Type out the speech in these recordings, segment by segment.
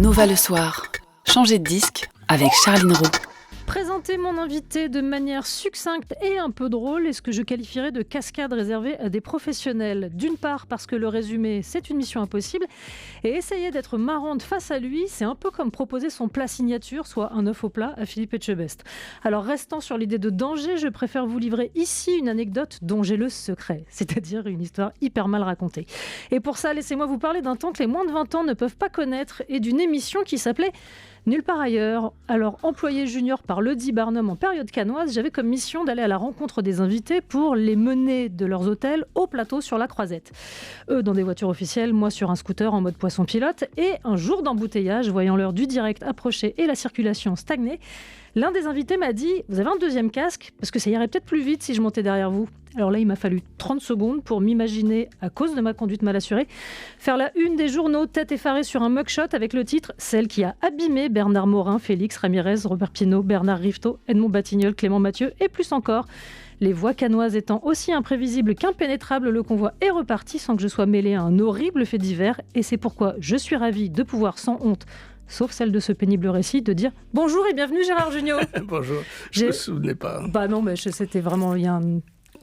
Nova le soir. Changez de disque avec Charline Roux. Présenter mon invité de manière succincte et un peu drôle est ce que je qualifierais de cascade réservée à des professionnels. D'une part parce que le résumé, c'est une mission impossible, et essayer d'être marrante face à lui, c'est un peu comme proposer son plat signature, soit un œuf au plat, à Philippe Etchebest. Alors restant sur l'idée de danger, je préfère vous livrer ici une anecdote dont j'ai le secret, c'est-à-dire une histoire hyper mal racontée. Et pour ça, laissez-moi vous parler d'un temps que les moins de 20 ans ne peuvent pas connaître et d'une émission qui s'appelait Nulle part ailleurs. Alors, employé junior par Lodi Barnum en période cannoise, j'avais comme mission d'aller à la rencontre des invités pour les mener de leurs hôtels au plateau sur la Croisette. Eux dans des voitures officielles, moi sur un scooter en mode poisson pilote. Et un jour d'embouteillage, voyant l'heure du direct approcher et la circulation stagner, l'un des invités m'a dit « Vous avez un deuxième casque ? Parce que ça irait peut-être plus vite si je montais derrière vous. » Alors là, il m'a fallu 30 secondes pour m'imaginer, à cause de ma conduite mal assurée, faire la une des journaux tête effarée sur un mugshot avec le titre « Celle qui a abîmé Bernard Morin, Félix Ramirez, Robert Pinault, Bernard Rifteau, Edmond Batignolles, Clément Mathieu et plus encore ». Les voix cannoises étant aussi imprévisibles qu'impénétrables, le convoi est reparti sans que je sois mêlée à un horrible fait divers. Et c'est pourquoi je suis ravie de pouvoir, sans honte, sauf celle de ce pénible récit, de dire « Bonjour et bienvenue Gérard Jugnot ». Bonjour, je ne me souvenais pas. Bah non, mais c'était vraiment il y a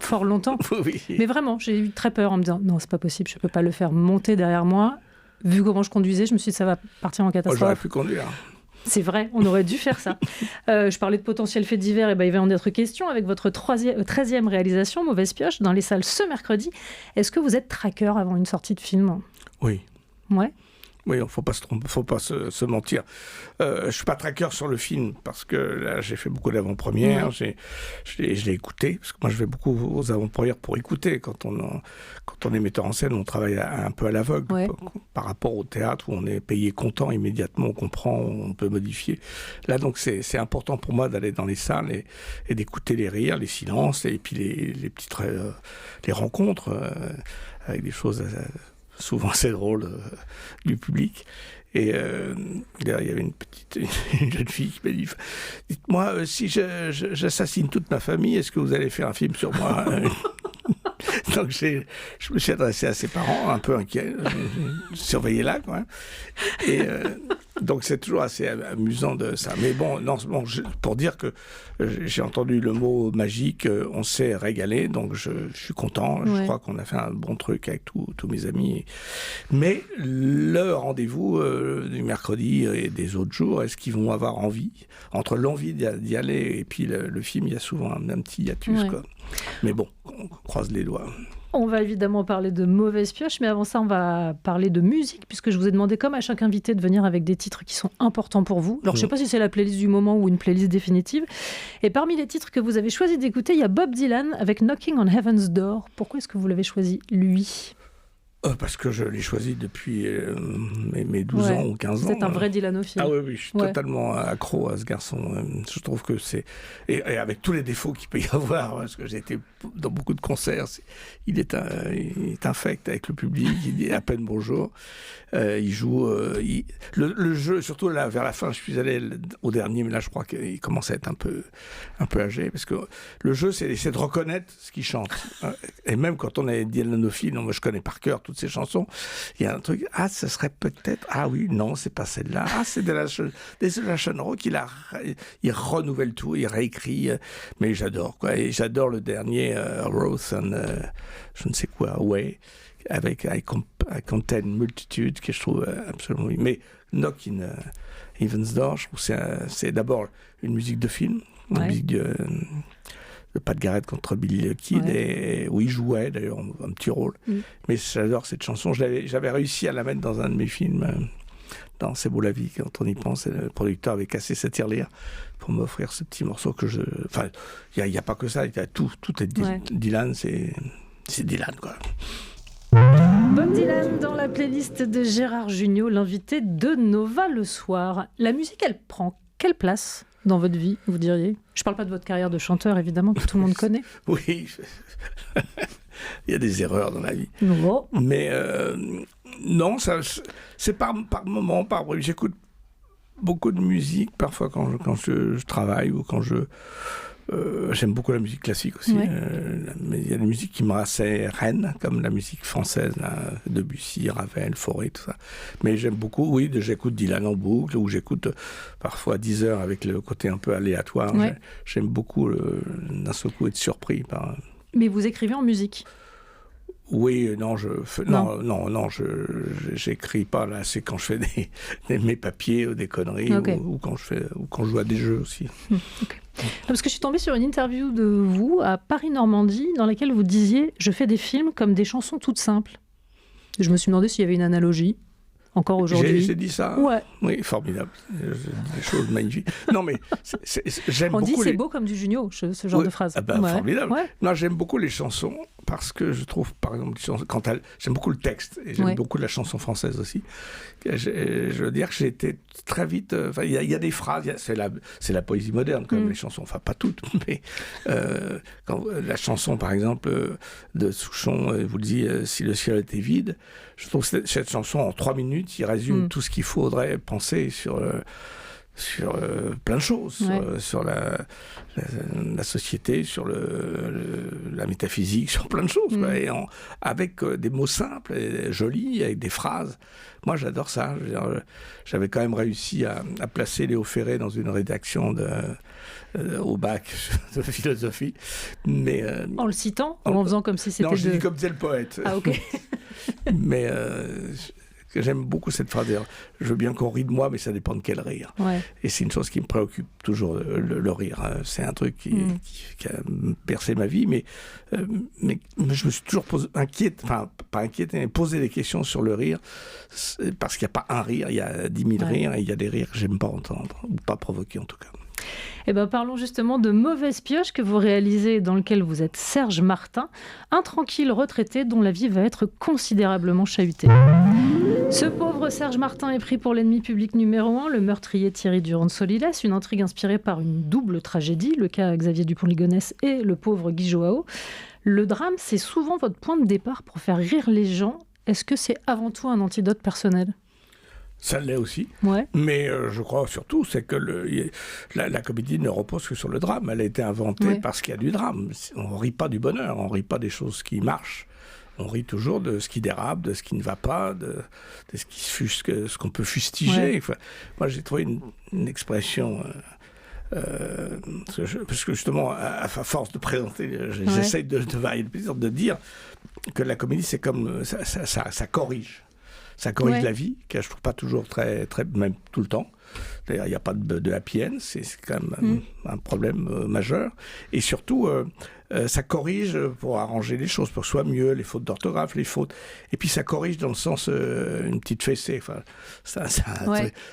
fort longtemps. Oui. Mais vraiment, j'ai eu très peur en me disant « Non, c'est pas possible, je ne peux pas le faire monter derrière moi ». Vu comment je conduisais, je me suis dit « Ça va partir en catastrophe ». J'aurais pu conduire. C'est vrai, on aurait dû faire ça. Je parlais de potentiel fait divers, et ben, il va en être question avec votre 13e réalisation, Mauvaise Pioche, dans les salles ce mercredi. Est-ce que vous êtes traqueur avant une sortie de film ? Oui. Ouais. Oui, il ne faut pas se tromper, faut pas se mentir. Je ne suis pas traqueur sur le film, parce que là, j'ai fait beaucoup d'avant-premières, je l'ai écouté, parce que moi, je vais beaucoup aux avant-premières pour écouter. Quand on est metteur en scène, on travaille un peu à l'aveugle, par rapport au théâtre, où on est payé comptant, immédiatement, on comprend, on peut modifier. Là, donc, c'est important pour moi d'aller dans les salles et d'écouter les rires, les silences, et puis les petites les rencontres, avec des choses souvent assez drôle du public. Et il y avait une jeune fille qui m'a dit « Dites-moi, si j'assassine toute ma famille, est-ce que vous allez faire un film sur moi ?» Donc je me suis adressé à ses parents, un peu inquiets, surveillez-la, quoi. Et donc c'est toujours assez amusant de ça. Mais bon, pour dire que j'ai entendu le mot magique, on s'est régalé, donc je suis content. Je crois qu'on a fait un bon truc avec tous mes amis. Mais le rendez-vous du mercredi et des autres jours, est-ce qu'ils vont avoir envie ? Entre l'envie d'y aller et puis le film, il y a souvent un petit hiatus, quoi. Mais bon, on croise les doigts. On va évidemment parler de Mauvaise Pioche, mais avant ça, on va parler de musique, puisque je vous ai demandé, comme à chaque invité, de venir avec des titres qui sont importants pour vous. Alors, je ne sais pas si c'est la playlist du moment ou une playlist définitive. Et parmi les titres que vous avez choisi d'écouter, il y a Bob Dylan avec Knocking on Heaven's Door. Pourquoi est-ce que vous l'avez choisi, lui ? Parce que je l'ai choisi depuis mes 12 ans ou 15 ans. C'est un vrai Dylanophile. Ah oui, je suis totalement accro à ce garçon. Je trouve que c'est... Et avec tous les défauts qu'il peut y avoir, parce que j'ai été dans beaucoup de concerts, il est infect avec le public, il dit à peine bonjour. Il joue... Le jeu, surtout là, vers la fin, je suis allé au dernier, mais là, je crois qu'il commence à être un peu âgé, parce que le jeu, c'est de reconnaître ce qu'il chante. Et même quand on est dylanophile, moi, je connais par cœur toutes ces chansons, il y a un truc, ça serait peut-être, oui, non, c'est pas celle-là, c'est de la Desolation Rock, il renouvelle tout, il réécrit, mais j'adore, quoi, et j'adore le dernier, Rose and, je ne sais quoi, Way, avec I Contain Multitude, que je trouve absolument, mais Knock in Heaven's Door, je trouve que c'est d'abord une musique de film, une musique de Pat Garrett contre Billy the Kid, où il jouait d'ailleurs un petit rôle. Mais j'adore cette chanson. J'avais réussi à la mettre dans un de mes films, dans C'est beau la vie, quand on y pense. Et le producteur avait cassé sa tirelire pour m'offrir ce petit morceau que je... Enfin, il n'y a pas que ça, il y a tout est Dylan, c'est Dylan, quoi. Bob Dylan dans la playlist de Gérard Jugnot, l'invité de Nova le soir. La musique, elle prend quelle place dans votre vie, vous diriez ? Je ne parle pas de votre carrière de chanteur, évidemment, que tout le monde connaît. Oui, il y a des erreurs dans la vie. Non. Mais non, c'est par moment, j'écoute beaucoup de musique, parfois quand je travaille ou quand je J'aime beaucoup la musique classique aussi. Ouais. Mais il y a des musiques qui me assez reines, comme la musique française, là, Debussy, Ravel, Fauré, tout ça. Mais j'aime beaucoup, oui, j'écoute Dylan en boucle, ou j'écoute parfois 10 heures avec le côté un peu aléatoire. Ouais. J'aime beaucoup d'un seul coup être surpris par... Mais vous écrivez en musique? Oui, non, j'écris pas là. C'est quand je fais mes papiers ou des conneries, Okay. ou quand je joue à des jeux aussi. Okay. Parce que je suis tombée sur une interview de vous à Paris-Normandie dans laquelle vous disiez « Je fais des films comme des chansons toutes simples ». Je me suis demandé s'il y avait une analogie, encore aujourd'hui. J'ai dit ça? Ouais. Oui, formidable. Des choses magnifiques. Non, mais j'aime beaucoup... On dit c'est beau comme du Junio, ce genre de phrase. Ah ben, ouais. Formidable. Ouais. Non, j'aime beaucoup les chansons parce que je trouve, par exemple, j'aime beaucoup le texte et j'aime beaucoup la chanson française aussi. Je veux dire que j'ai été très vite... Il y a des phrases, c'est la poésie moderne, quand même, les chansons. Enfin, pas toutes, mais la chanson, par exemple, de Souchon, vous le dit, Si le ciel était vide, je trouve que cette chanson, en 3 minutes, il résume tout ce qu'il faudrait penser sur plein de choses, sur la société, sur la métaphysique, sur plein de choses, quoi, et avec des mots simples, et jolis, avec des phrases. Moi, j'adore ça. J'avais quand même réussi à placer Léo Ferré dans une rédaction au bac de philosophie. Mais, en le citant ou en faisant comme si c'était... Non, je dis comme disait le poète. Ah, ok. Mais... j'aime beaucoup cette phrase. Je veux bien qu'on rie de moi, mais ça dépend de quel rire. Ouais. Et c'est une chose qui me préoccupe toujours, le rire. C'est un truc qui a percé ma vie, mais je me suis toujours posé des questions sur le rire, parce qu'il n'y a pas un rire, il y a 10 000 rires, et il y a des rires que j'aime pas entendre, ou pas provoquer en tout cas. Eh ben, parlons justement de Mauvaise Pioche que vous réalisez, dans lequel vous êtes Serge Martin, un tranquille retraité dont la vie va être considérablement chahutée. Ce pauvre Serge Martin est pris pour l'ennemi public numéro 1, le meurtrier Thierry Durand de Solilès, une intrigue inspirée par une double tragédie, le cas Xavier Dupont-Ligonnès et le pauvre Guy Joao. Le drame, c'est souvent votre point de départ pour faire rire les gens. Est-ce que c'est avant tout un antidote personnel ? Ça l'est aussi, mais je crois surtout c'est que la comédie ne repose que sur le drame. Elle a été inventée parce qu'il y a du drame. On ne rit pas du bonheur, on ne rit pas des choses qui marchent. On rit toujours de ce qui dérape, de ce qui ne va pas, de ce qu'on peut fustiger. Ouais. Enfin, moi, j'ai trouvé une expression... parce que justement, à force de présenter, j'essaye de varier le plaisir, de dire que la comédie, c'est comme... ça corrige. Ça corrige la vie, que je trouve pas toujours très, même tout le temps. D'ailleurs, il n'y a pas de happy end, c'est quand même un problème majeur. Et surtout, ça corrige pour arranger les choses, pour que ce soit mieux, les fautes d'orthographe, les fautes. Et puis ça corrige dans le sens, une petite fessée. Enfin, c'est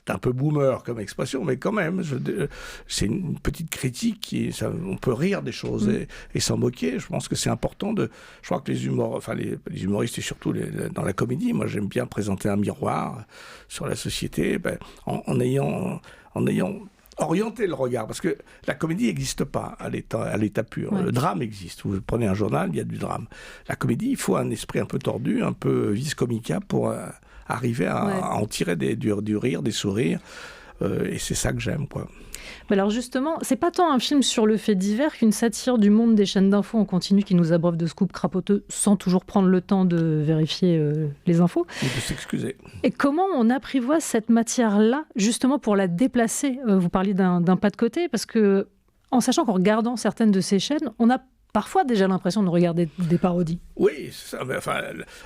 un peu boomer comme expression, mais quand même, c'est une petite critique. On peut rire des choses et s'en moquer. Je pense que c'est important je crois que les humoristes et surtout dans la comédie, moi j'aime bien présenter un miroir sur la société, en ayant orienter le regard, parce que la comédie n'existe pas à l'état pur. Le drame existe. Vous prenez un journal, il y a du drame. La comédie, il faut un esprit un peu tordu, un peu vis comica pour arriver à en tirer du rire, des sourires. Et c'est ça que j'aime, quoi. Mais alors justement, c'est pas tant un film sur le fait divers qu'une satire du monde des chaînes d'infos en continu qui nous abreuve de scoops crapoteux sans toujours prendre le temps de vérifier les infos. Et de s'excuser. Et comment on apprivoise cette matière-là, justement pour la déplacer ? Vous parliez d'un pas de côté, parce que en sachant qu'en regardant certaines de ces chaînes, on a parfois déjà l'impression de regarder des parodies. Oui, ça, mais enfin,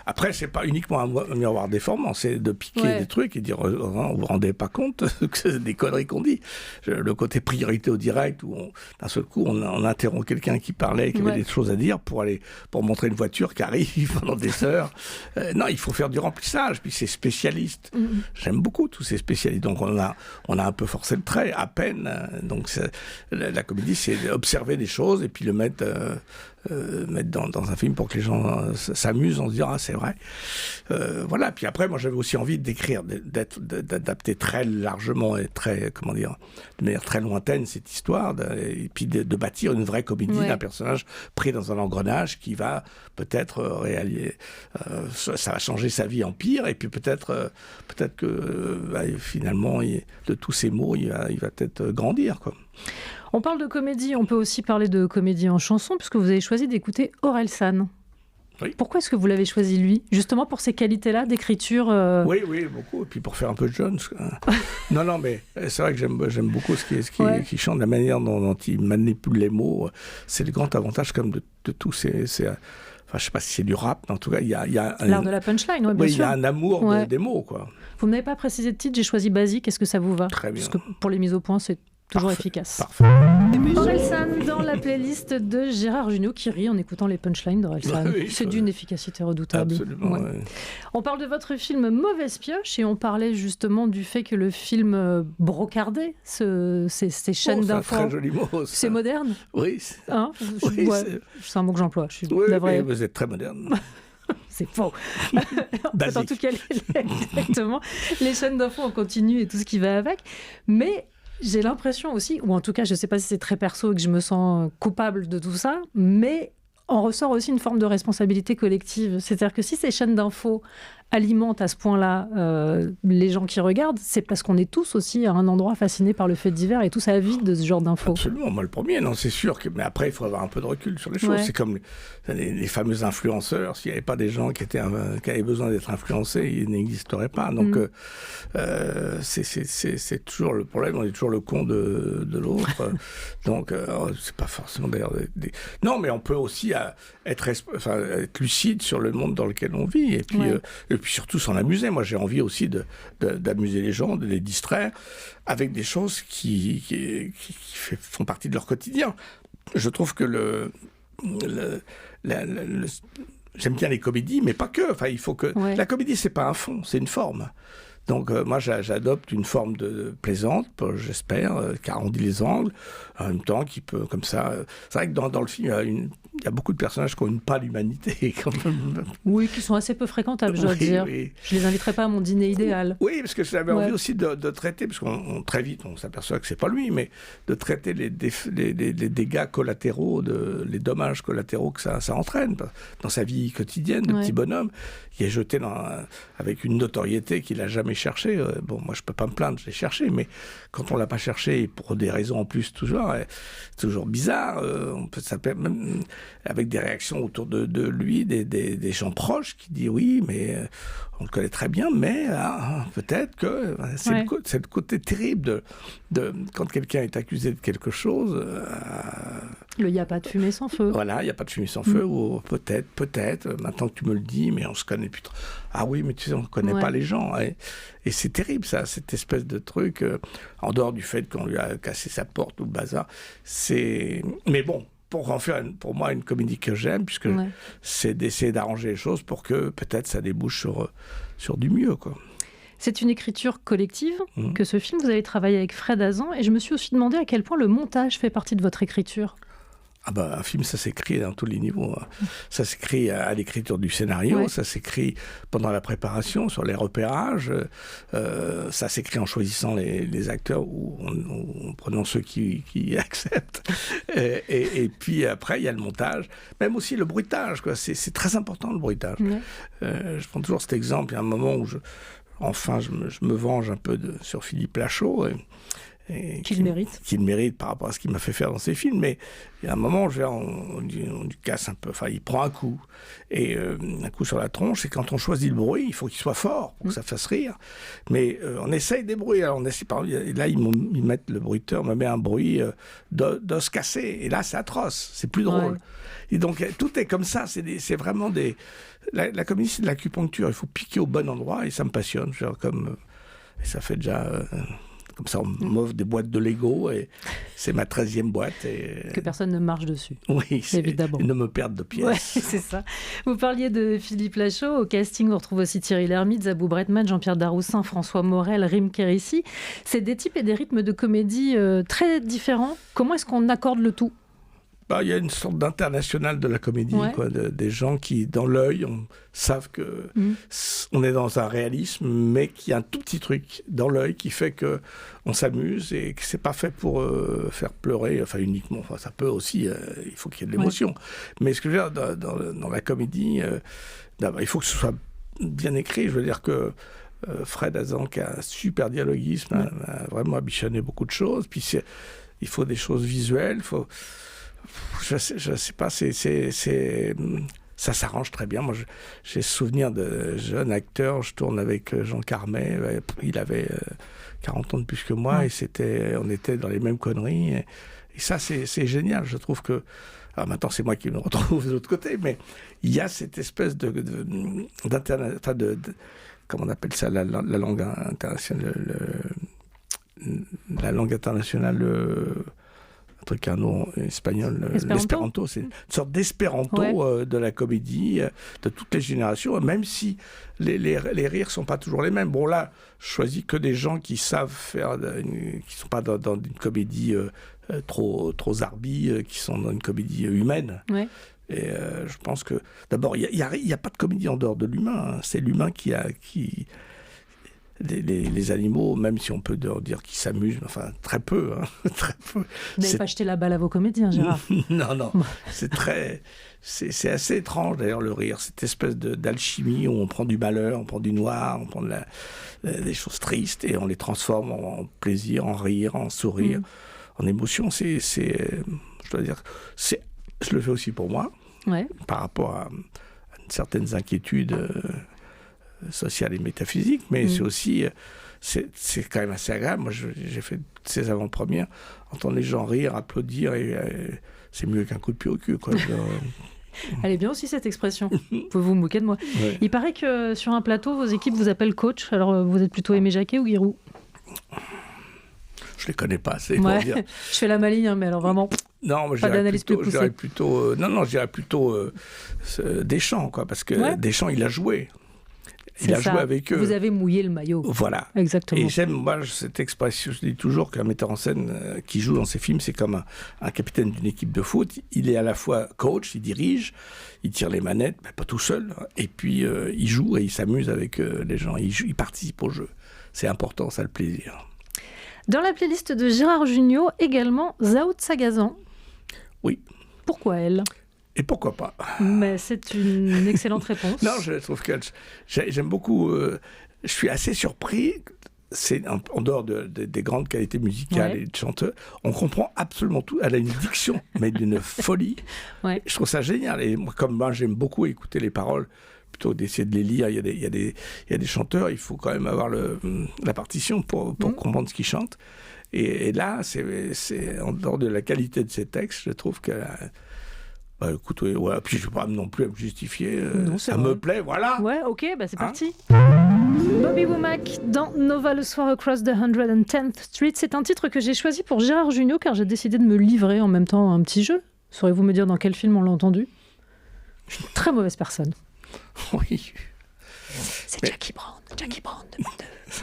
après, c'est pas uniquement un miroir déformant, c'est de piquer des trucs et dire vous vous rendez pas compte que c'est des conneries qu'on dit. Le côté priorité au direct, où d'un seul coup, on interrompt quelqu'un qui parlait, qui avait des choses à dire pour montrer une voiture qui arrive pendant des heures. Non, il faut faire du remplissage, puis c'est spécialiste. J'aime beaucoup tous ces spécialistes. Donc on a un peu forcé le trait, à peine. Donc la comédie, c'est observer des choses et puis le mettre mettre dans un film pour que les gens s'amusent, on se dira, c'est vrai. Voilà, puis après, moi j'avais aussi envie d'écrire, d'adapter très largement et très, comment dire, de manière très lointaine cette histoire, et puis de bâtir une vraie comédie d'un personnage pris dans un engrenage qui va peut-être réaliser, ça va changer sa vie en pire, et puis peut-être que finalement, de tous ces mots, il va peut-être grandir, quoi. On parle de comédie, on peut aussi parler de comédie en chanson, puisque vous avez choisi d'écouter Orelsan. Oui. Pourquoi est-ce que vous l'avez choisi, lui ? Justement pour ces qualités-là d'écriture Oui, beaucoup. Et puis pour faire un peu de Jones. non, mais c'est vrai que j'aime beaucoup ce qu'il chante, la manière dont il manipule les mots. C'est le grand avantage comme de tous ces enfin, je sais pas si c'est du rap, mais en tout cas, il y a l'art de la punchline, bien sûr. Il y a un amour des mots, quoi. Vous n'avez pas précisé de titre, j'ai choisi Basique. Est-ce que ça vous va ? Très bien. Parce que pour les mises au point, c'est toujours efficace. Parfait. Orelsan dans la playlist de Gérard Jugnot qui rit en écoutant les punchlines d'Orelsan. C'est d'une efficacité redoutable. Absolument. Ouais. On parle de votre film Mauvaise Pioche et on parlait justement du fait que le film brocardait ces chaînes d'infos. C'est un très joli mot. Ça. C'est moderne ? Oui. C'est un mot que j'emploie. Oui, vous êtes très moderne. C'est faux. En tout cas, exactement. Les chaînes d'infos en continu et tout ce qui va avec. Mais j'ai l'impression aussi, ou en tout cas, je ne sais pas si c'est très perso et que je me sens coupable de tout ça, mais en ressort aussi une forme de responsabilité collective. C'est-à-dire que si ces chaînes d'infos alimentent à ce point-là les gens qui regardent, c'est parce qu'on est tous aussi à un endroit fascinés par le fait divers et tous avides de ce genre d'infos. Absolument, moi le premier, non, c'est sûr. Mais après, il faut avoir un peu de recul sur les choses. Ouais. C'est comme les fameux influenceurs. S'il n'y avait pas des gens qui avaient besoin d'être influencés, ils n'existeraient pas. Donc, c'est toujours le problème. On est toujours le con de l'autre. Donc, c'est pas forcément d'ailleurs... Non, mais on peut aussi être lucide sur le monde dans lequel on vit. Et puis surtout s'en amuser. Moi, j'ai envie aussi d'amuser les gens, de les distraire avec des choses qui font partie de leur quotidien. Je trouve que j'aime bien les comédies, mais pas que. Enfin, il faut que la comédie, c'est pas un fond, c'est une forme. Donc moi, j'adopte une forme de plaisante, j'espère, qui arrondit les angles, en même temps qui peut, comme ça... C'est vrai que dans le film, il y a beaucoup de personnages qui ont une pâle humanité. Oui, qui sont assez peu fréquentables, je dois dire. Oui. Je ne les inviterai pas à mon dîner idéal. Oui, parce que j'avais envie aussi de traiter, parce qu'on très vite, on s'aperçoit que c'est pas lui, mais de traiter les dégâts collatéraux, les dommages collatéraux que ça entraîne dans sa vie quotidienne, de petit bonhomme, qui est jeté avec une notoriété qu'il n'a jamais cherchée. Bon, moi, je peux pas me plaindre, je l'ai cherché, mais quand on l'a pas cherché, pour des raisons en plus toujours bizarres, on peut s'appeler même avec des réactions autour de lui, des gens proches qui disent oui, mais on le connaît très bien, mais peut-être que c'est le côté terrible de quand quelqu'un est accusé de quelque chose. Il n'y a pas de fumée sans feu. Voilà, il n'y a pas de fumée sans feu, ou peut-être, maintenant que tu me le dis, mais on se connaît plus trop. Ah oui, mais tu sais, on ne connaît pas les gens. Et c'est terrible, ça, cette espèce de truc, en dehors du fait qu'on lui a cassé sa porte ou le bazar. Mais bon, pour en faire, pour moi, une comédie que j'aime, puisque c'est d'essayer d'arranger les choses pour que peut-être ça débouche sur du mieux, quoi. C'est une écriture collective que ce film. Vous avez travaillé avec Fred Hazan, et je me suis aussi demandé à quel point le montage fait partie de votre écriture. Un film, ça s'écrit dans tous les niveaux. Ça s'écrit à l'écriture du scénario, ça s'écrit pendant la préparation, sur les repérages, ça s'écrit en choisissant les acteurs ou en prenant ceux qui acceptent. Et puis après, il y a le montage, même aussi le bruitage, quoi. C'est très important, le bruitage. Je prends toujours cet exemple. Il y a un moment où je me venge un peu sur Philippe Lachaud. Qu'il mérite par rapport à ce qu'il m'a fait faire dans ses films, mais il y a un moment on lui casse un peu, enfin il prend un coup, et un coup sur la tronche, et quand on choisit le bruit, il faut qu'il soit fort pour que ça fasse rire, mais on essaye des bruits, alors on essaie, et là le bruiteur me met un bruit d'os cassé, et là c'est atroce, c'est plus drôle. Et donc tout est comme ça, c'est vraiment la comédie, c'est de l'acupuncture, il faut piquer au bon endroit, et ça me passionne, et ça fait déjà... Comme ça, on m'offre des boîtes de Lego, et c'est ma 13e boîte. Que personne ne marche dessus. Oui, évidemment. Ne me perdent de pièces. Ouais, c'est ça. Vous parliez de Philippe Lachaud. Au casting, on retrouve aussi Thierry Lhermitte, Zabou Bretman, Jean-Pierre Daroussin, François Morel, Rim Kérissi. C'est des types et des rythmes de comédie très différents. Comment est-ce qu'on accorde le tout ? Il y a une sorte d'international de la comédie, quoi, des gens qui, dans l'œil, savent que on est dans un réalisme, mais qu'il y a un tout petit truc dans l'œil qui fait que on s'amuse et que c'est pas fait pour faire pleurer, enfin uniquement. Enfin, ça peut aussi, il faut qu'il y ait de l'émotion. Mais ce que je veux dire, dans la comédie, il faut que ce soit bien écrit. Je veux dire que Fred Hazan, qui a un super dialoguisme, a vraiment bichonné beaucoup de choses. Puis il faut des choses visuelles, je sais pas, ça s'arrange très bien. Moi, j'ai souvenir de jeunes acteurs. Je tourne avec Jean Carmet. Il avait 40 ans de plus que moi et on était dans les mêmes conneries. Et ça, c'est génial. Je trouve que... Alors maintenant, c'est moi qui me retrouve de l'autre côté, mais il y a cette espèce comment on appelle ça, la langue internationale, la langue internationale, un truc, un nom espagnol, l'espéranto, c'est une sorte d'espéranto de la comédie, de toutes les générations, même si les rires sont pas toujours les mêmes. Bon, là, je choisis que des gens qui savent faire, qui sont pas dans une comédie trop zarbi, qui sont dans une comédie humaine. Ouais. Et je pense que, d'abord, il y a pas de comédie en dehors de l'humain. Hein. C'est l'humain qui les animaux, même si on peut dire qu'ils s'amusent, enfin, très peu. Hein, très peu. Vous n'avez pas jeté la balle à vos comédiens, Gérard. Non. C'est assez étrange, d'ailleurs, le rire. Cette espèce d'alchimie où on prend du malheur, on prend du noir, on prend des choses tristes et on les transforme en plaisir, en rire, en sourire, en émotion. Je dois dire, je le fais aussi pour moi, par rapport à certaines inquiétudes sociales et métaphysiques, mais c'est aussi, c'est quand même assez agréable. Moi, j'ai fait ces avant-premières, entendre les gens rire, applaudir, et c'est mieux qu'un coup de pied au cul, quoi. Elle est bien aussi, cette expression. Vous pouvez vous moquer de moi. Ouais. Il paraît que sur un plateau, vos équipes vous appellent coach. Alors, vous êtes plutôt Aimé Jacquet ou Giroud? Je les connais pas assez pour dire. Je fais la maligne, hein, mais alors vraiment. Non, je dirais plutôt Deschamps, quoi, parce que Deschamps, il a joué. Il a joué avec eux. Vous avez mouillé le maillot. Voilà. Exactement. Et j'aime, moi, cette expression. Je dis toujours qu'un metteur en scène qui joue dans ses films, c'est comme un capitaine d'une équipe de foot. Il est à la fois coach, il dirige, il tire les manettes, mais pas tout seul. Et puis, il joue et il s'amuse avec les gens. Il participe au jeu. C'est important, ça, le plaisir. Dans la playlist de Gérard Jugnot, également Zao de Sagazan. Oui. Pourquoi elle ? Et pourquoi pas ? Mais c'est une excellente réponse. Non, je trouve que j'aime beaucoup. Je suis assez surpris. C'est en dehors des grandes qualités musicales et de chanteur, on comprend absolument tout. Elle a une diction, mais d'une folie. Ouais. Je trouve ça génial. Et moi, j'aime beaucoup écouter les paroles, plutôt d'essayer de les lire. Il y a des chanteurs, il faut quand même avoir la partition pour comprendre ce qu'ils chantent. Et là, c'est en dehors de la qualité de ces textes, je trouve qu'elle a... écoutez, voilà. Puis je ne vais pas non plus à me justifier. Ça me plaît, voilà. Ouais, ok, c'est parti. Bobby Womack dans Nova le soir Across the 110th Street. C'est un titre que j'ai choisi pour Gérard Jugnot car j'ai décidé de me livrer en même temps à un petit jeu. Saurez-vous me dire dans quel film on l'a entendu ? Je suis une très mauvaise personne. Oui. C'est Jackie Brown de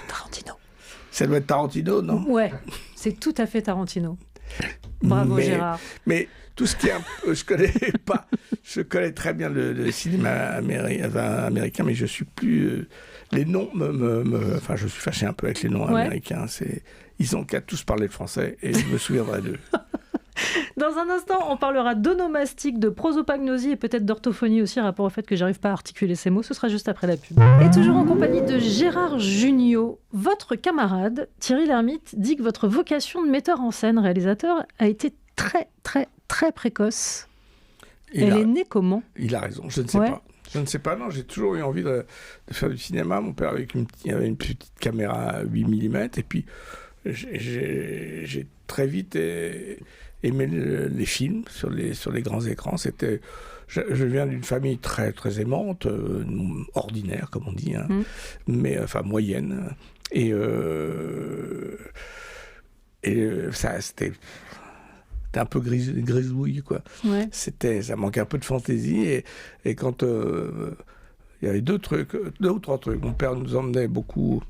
Tarantino. Ça doit être Tarantino, non ? Ouais, c'est tout à fait Tarantino. Bravo Gérard. Mais tout ce qui est je connais pas. Je connais très bien le cinéma américain, mais je suis plus. Les noms enfin, je suis fâché un peu avec les noms américains. Ils ont qu'à tous parler le français et je me souviendrai d'eux. Dans un instant, on parlera d'onomastique, de prosopagnosie et peut-être d'orthophonie aussi, rapport au fait que j'arrive pas à articuler ces mots. Ce sera juste après la pub. Et toujours en compagnie de Gérard Jugnot, votre camarade Thierry Lhermitte dit que votre vocation de metteur en scène, réalisateur, a été très, très, très précoce. Elle est née comment ? Il a raison, je ne sais pas. Je ne sais pas, non, j'ai toujours eu envie de faire du cinéma. Mon père avait une petite caméra 8 mm et puis j'ai très vite aimé les films sur les grands écrans. Je viens d'une famille très, très aimante, ordinaire, comme on dit, hein, mais enfin moyenne. Et ça, c'était un peu grisouille, quoi. Ouais. Ça manquait un peu de fantaisie. Et quand il y avait deux ou trois trucs. Mon père nous emmenait beaucoup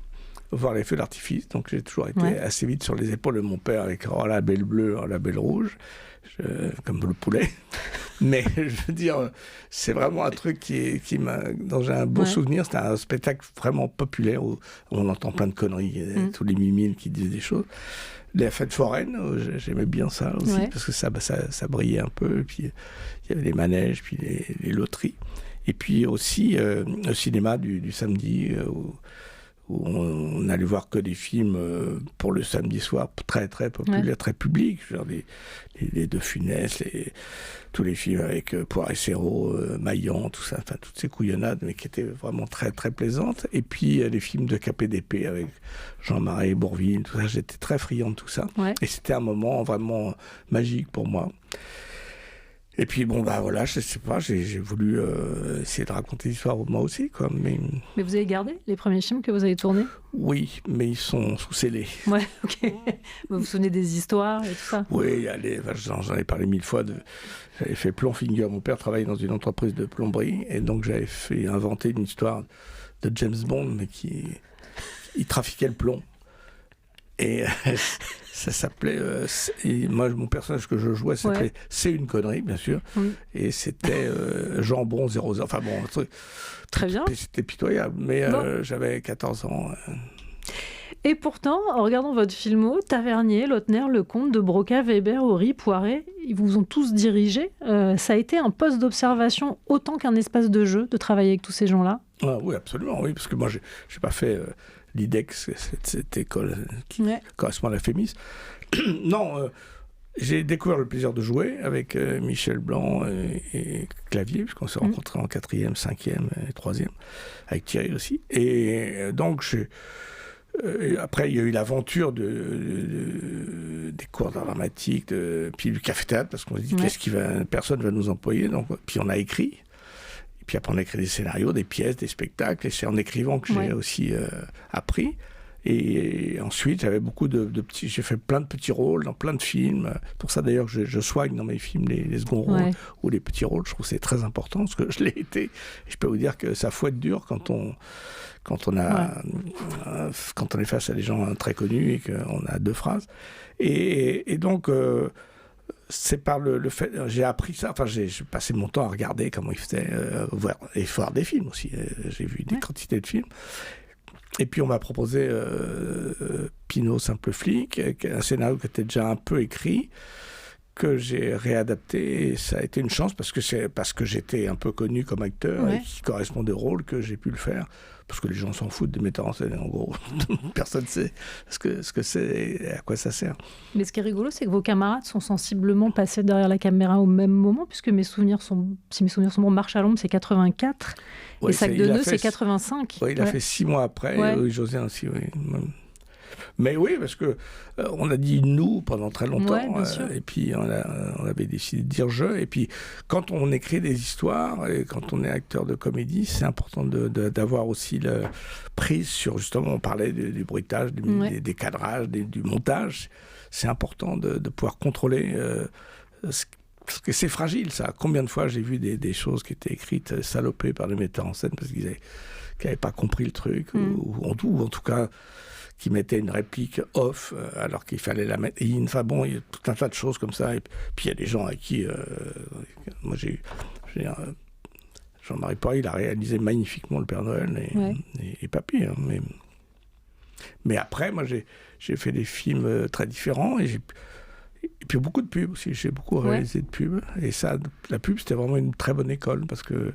voir les feux d'artifice. Donc j'ai toujours été assez vite sur les épaules de mon père avec la belle bleue, la belle rouge, comme le poulet. Mais je veux dire, c'est vraiment un truc dont j'ai un beau souvenir. C'était un spectacle vraiment populaire où on entend plein de conneries, tous les mimiles qui disent des choses. Les fêtes foraines, j'aimais bien ça aussi, parce que ça brillait un peu. Et puis il y avait les manèges, puis les loteries. Et puis aussi le cinéma du samedi, où on allait voir que des films pour le samedi soir, très très populaires, très publics, genre les De Funès, tous les films avec Poiré-Serrault, Maillan, tout ça, enfin toutes ces couillonnades, mais qui étaient vraiment très très plaisantes. Et puis les films de KPDP avec Jean Marais, Bourvil, tout ça, j'étais très friand de tout ça. Et c'était un moment vraiment magique pour moi. Et puis voilà, je sais pas, j'ai voulu essayer de raconter l'histoire moi aussi, quoi. Mais vous avez gardé les premiers films que vous avez tournés ? Oui, mais ils sont sous scellés. Ouais, ok. Vous vous souvenez des histoires et tout ça ? Oui, j'en ai parlé 1000 fois. J'avais fait Plomfinger. Mon père travaillait dans une entreprise de plomberie, et donc j'avais fait inventer une histoire de James Bond, mais il trafiquait le plomb. Et ça s'appelait... moi, mon personnage que je jouais s'appelait C'est une connerie, bien sûr. Et c'était Jambon 00. Enfin bon, un truc... Très bien. C'était pitoyable, mais j'avais 14 ans. Et pourtant, en regardant votre filmo, Tavernier, Lautner, Lecomte, De Broca, Weber, Horry, Poiret, ils vous ont tous dirigé. Ça a été un poste d'observation autant qu'un espace de jeu, de travailler avec tous ces gens-là ? Oui, absolument, oui, parce que moi, j'ai pas fait... l'IDEX, cette école qui correspond à la FEMIS. Non, j'ai découvert le plaisir de jouer avec Michel Blanc et Clavier, puisqu'on s'est rencontrés en 4e, 5e et 3e, avec Thierry aussi. Et donc, après, il y a eu l'aventure des cours d'art dramatique, puis du café-théâtre, parce qu'on se dit, personne ne va nous employer. Donc, puis on a écrit. Puis après, on a écrit des scénarios, des pièces, des spectacles. Et c'est en écrivant que j'ai aussi appris. Et ensuite, j'avais beaucoup de petits... J'ai fait plein de petits rôles dans plein de films. Pour ça, d'ailleurs, je soigne dans mes films les seconds rôles ou les petits rôles. Je trouve que c'est très important, parce que je l'ai été. Et je peux vous dire que ça fouette dur quand on est face à des gens très connus et qu'on a 2 phrases. Et donc... c'est par le fait... J'ai appris ça, j'ai passé mon temps à regarder comment ils faisaient, voir des films aussi. J'ai vu des quantités de films. Et puis on m'a proposé Pinot, Simple Flic, un scénario qui était déjà un peu écrit, que j'ai réadapté. Et ça a été une chance parce que j'étais un peu connu comme acteur et qui correspondait au rôle que j'ai pu le faire. Parce que les gens s'en foutent des metteurs en scène, en gros. Personne ne sait ce que c'est et à quoi ça sert. Mais ce qui est rigolo, c'est que vos camarades sont sensiblement passés derrière la caméra au même moment, puisque si mes souvenirs sont bons, Marche à l'ombre, c'est 84, et Sac de nœuds, c'est 85. Oui, il a fait 6 mois après, oui, José aussi, oui. Mais oui, parce que on a dit nous pendant très longtemps, et puis on avait décidé de dire je. Et puis quand on écrit des histoires et quand on est acteur de comédie, c'est important d'avoir aussi la prise sur, justement, on parlait du bruitage, des cadrages, du montage. C'est important de pouvoir contrôler parce que c'est fragile, ça. Combien de fois j'ai vu des choses qui étaient écrites salopées par les metteurs en scène parce qu'ils n'avaient pas compris le truc, ou en tout cas qui mettait une réplique off alors qu'il fallait la mettre in. Enfin bon, il y a tout un tas de choses comme ça. Et puis il y a des gens à qui... moi j'ai Jean-Marie Poiret, il a réalisé magnifiquement le Père Noël et Papy. Hein, mais après, moi j'ai fait des films très différents et puis beaucoup de pubs aussi. J'ai beaucoup réalisé de pubs. Et ça, la pub, c'était vraiment une très bonne école parce que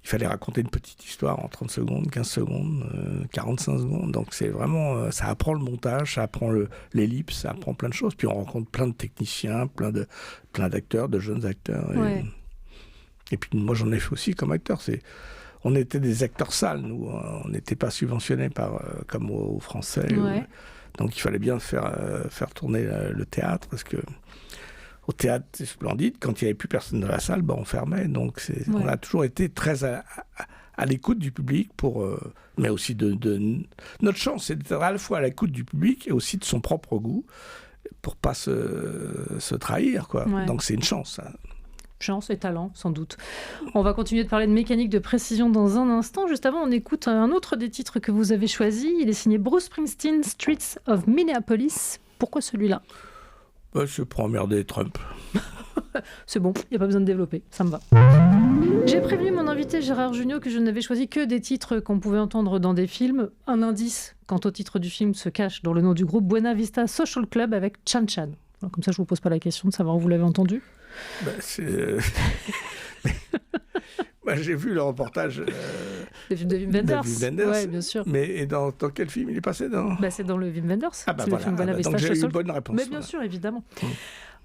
il fallait raconter une petite histoire en 30 secondes, 15 secondes, 45 secondes. Donc c'est vraiment... ça apprend le montage, ça apprend l'ellipse, ça apprend plein de choses. Puis on rencontre plein de techniciens, plein d'acteurs, de jeunes acteurs. Et puis moi j'en ai fait aussi comme acteur. On était des acteurs sales, nous. On n'était pas subventionnés comme aux Français. Donc il fallait bien faire tourner le théâtre parce que... Au théâtre, c'est splendide. Quand il n'y avait plus personne dans la salle, on fermait. Donc, on a toujours été très à l'écoute du public, mais aussi notre chance, c'est d'être à la fois à l'écoute du public et aussi de son propre goût, pour ne pas se trahir, quoi. Donc, c'est une chance, ça. Chance et talent, sans doute. On va continuer de parler de mécanique de précision dans un instant. Juste avant, on écoute un autre des titres que vous avez choisi. Il est signé Bruce Springsteen, Streets of Minneapolis. Pourquoi celui-là ? C'est pour emmerder Trump. C'est bon, il n'y a pas besoin de développer, ça me va. J'ai prévenu mon invité Gérard Jugnot que je n'avais choisi que des titres qu'on pouvait entendre dans des films. Un indice quant au titre du film se cache dans le nom du groupe Buena Vista Social Club avec Chan Chan. Alors, comme ça, je ne vous pose pas la question de savoir où vous l'avez entendu. J'ai vu le reportage le film de Wim Wenders. Ouais, bien sûr. Mais et dans quel film il est passé dans... C'est dans le Wim Wenders. C'est le film Buena Vista donc j'ai Social eu une bonne réponse. Mais bien sûr, évidemment.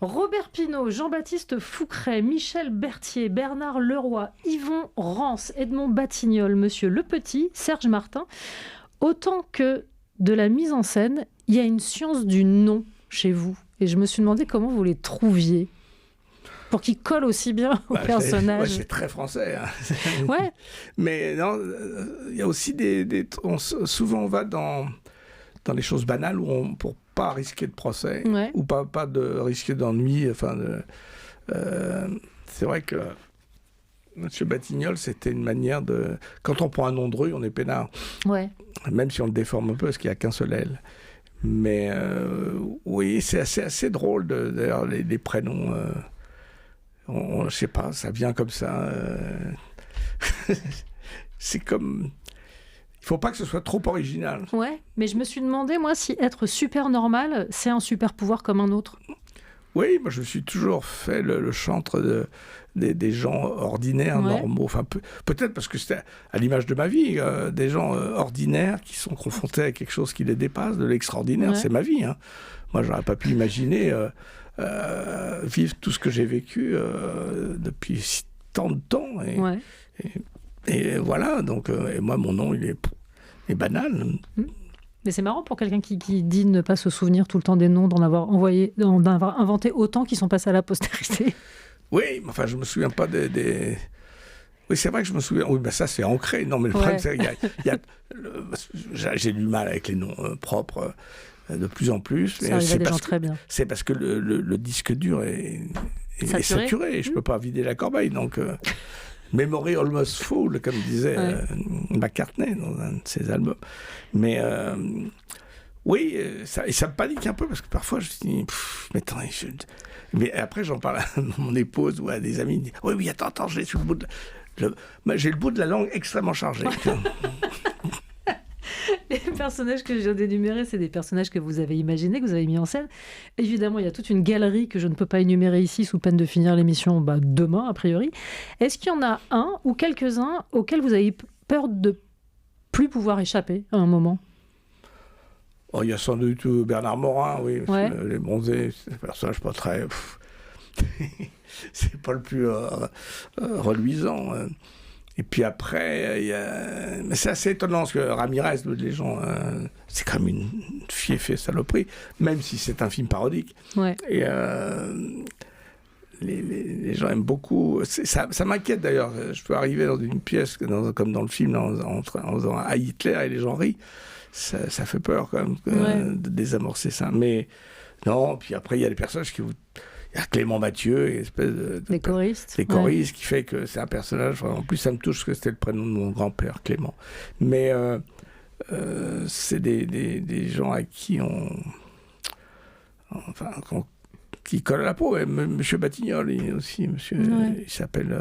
Robert Pinault, Jean-Baptiste Foucret, Michel Berthier, Bernard Leroy, Yvon Rance, Edmond Batignolles, Monsieur Le Petit, Serge Martin. Autant que de la mise en scène, il y a une science du nom chez vous. Et je me suis demandé comment vous les trouviez pour qu'ils collent aussi bien au personnage. C'est très français. Hein. Ouais. Mais non, il y a aussi souvent on va dans les choses banales pour pas risquer de procès ou pas de risquer d'ennui. C'est vrai que M. Batignolles, c'était une manière de... Quand on prend un nom de rue, on est peinard. Ouais. Même si on le déforme un peu, parce qu'il n'y a qu'un seul L. Mais oui, c'est assez drôle, d'ailleurs, les prénoms. Je ne sais pas, ça vient comme ça. C'est comme... Il ne faut pas que ce soit trop original. Ouais, mais je me suis demandé, moi, si être super normal, c'est un super pouvoir comme un autre. Oui, moi, je me suis toujours fait le chantre des gens ordinaires, normaux. Enfin, peut-être parce que c'était à l'image de ma vie, des gens ordinaires qui sont confrontés à quelque chose qui les dépasse, de l'extraordinaire. C'est ma vie. Hein. Moi, je n'aurais pas pu imaginer vivre tout ce que j'ai vécu depuis tant de temps. Et voilà, donc, et moi, mon nom, il est banal. Mais c'est marrant pour quelqu'un qui dit ne pas se souvenir tout le temps des noms, d'en avoir inventé autant qui sont passés à la postérité. Oui, mais enfin, je me souviens pas des... Oui, c'est vrai que je me souviens... Oui, ben ça, c'est ancré. Non, mais le problème, c'est j'ai du mal avec les noms propres de plus en plus. Ça arrive à des gens très bien. C'est parce que le disque dur est saturé. Je peux pas vider la corbeille, donc... Memory Almost Full, comme disait McCartney dans un de ses albums. Mais oui, ça me panique un peu parce que parfois je me dis, mais attendez, mais après j'en parle à mon épouse ou à des amis, ils disent, oui, attends, j'ai sur le bout j'ai le bout de la langue extrêmement chargé. Les personnages que je viens d'énumérer, c'est des personnages que vous avez imaginés, que vous avez mis en scène. Évidemment, il y a toute une galerie que je ne peux pas énumérer ici sous peine de finir l'émission demain, a priori. Est-ce qu'il y en a un ou quelques-uns auxquels vous avez peur de plus pouvoir échapper à un moment ? Il y a sans doute Bernard Morin, oui. Les Bronzés, c'est un personnage pas très... c'est pas le plus reluisant. Et puis après, mais c'est assez étonnant parce que Ramirez, les gens, c'est quand même une fiefée saloperie, même si c'est un film parodique. Ouais. Et les gens aiment beaucoup. Ça m'inquiète d'ailleurs. Je peux arriver dans une pièce, comme dans le film, en faisant à Hitler et les gens rient. Ça fait peur quand même de désamorcer ça. Mais non, puis après, il y a des personnages qui vous... Il y a Clément Mathieu, une espèce des choristes. Des choristes, qui fait que c'est un personnage... En plus, ça me touche parce que c'était le prénom de mon grand-père, Clément. Mais c'est des gens à qui qui collent à la peau. Monsieur Batignolles, aussi. Il s'appelle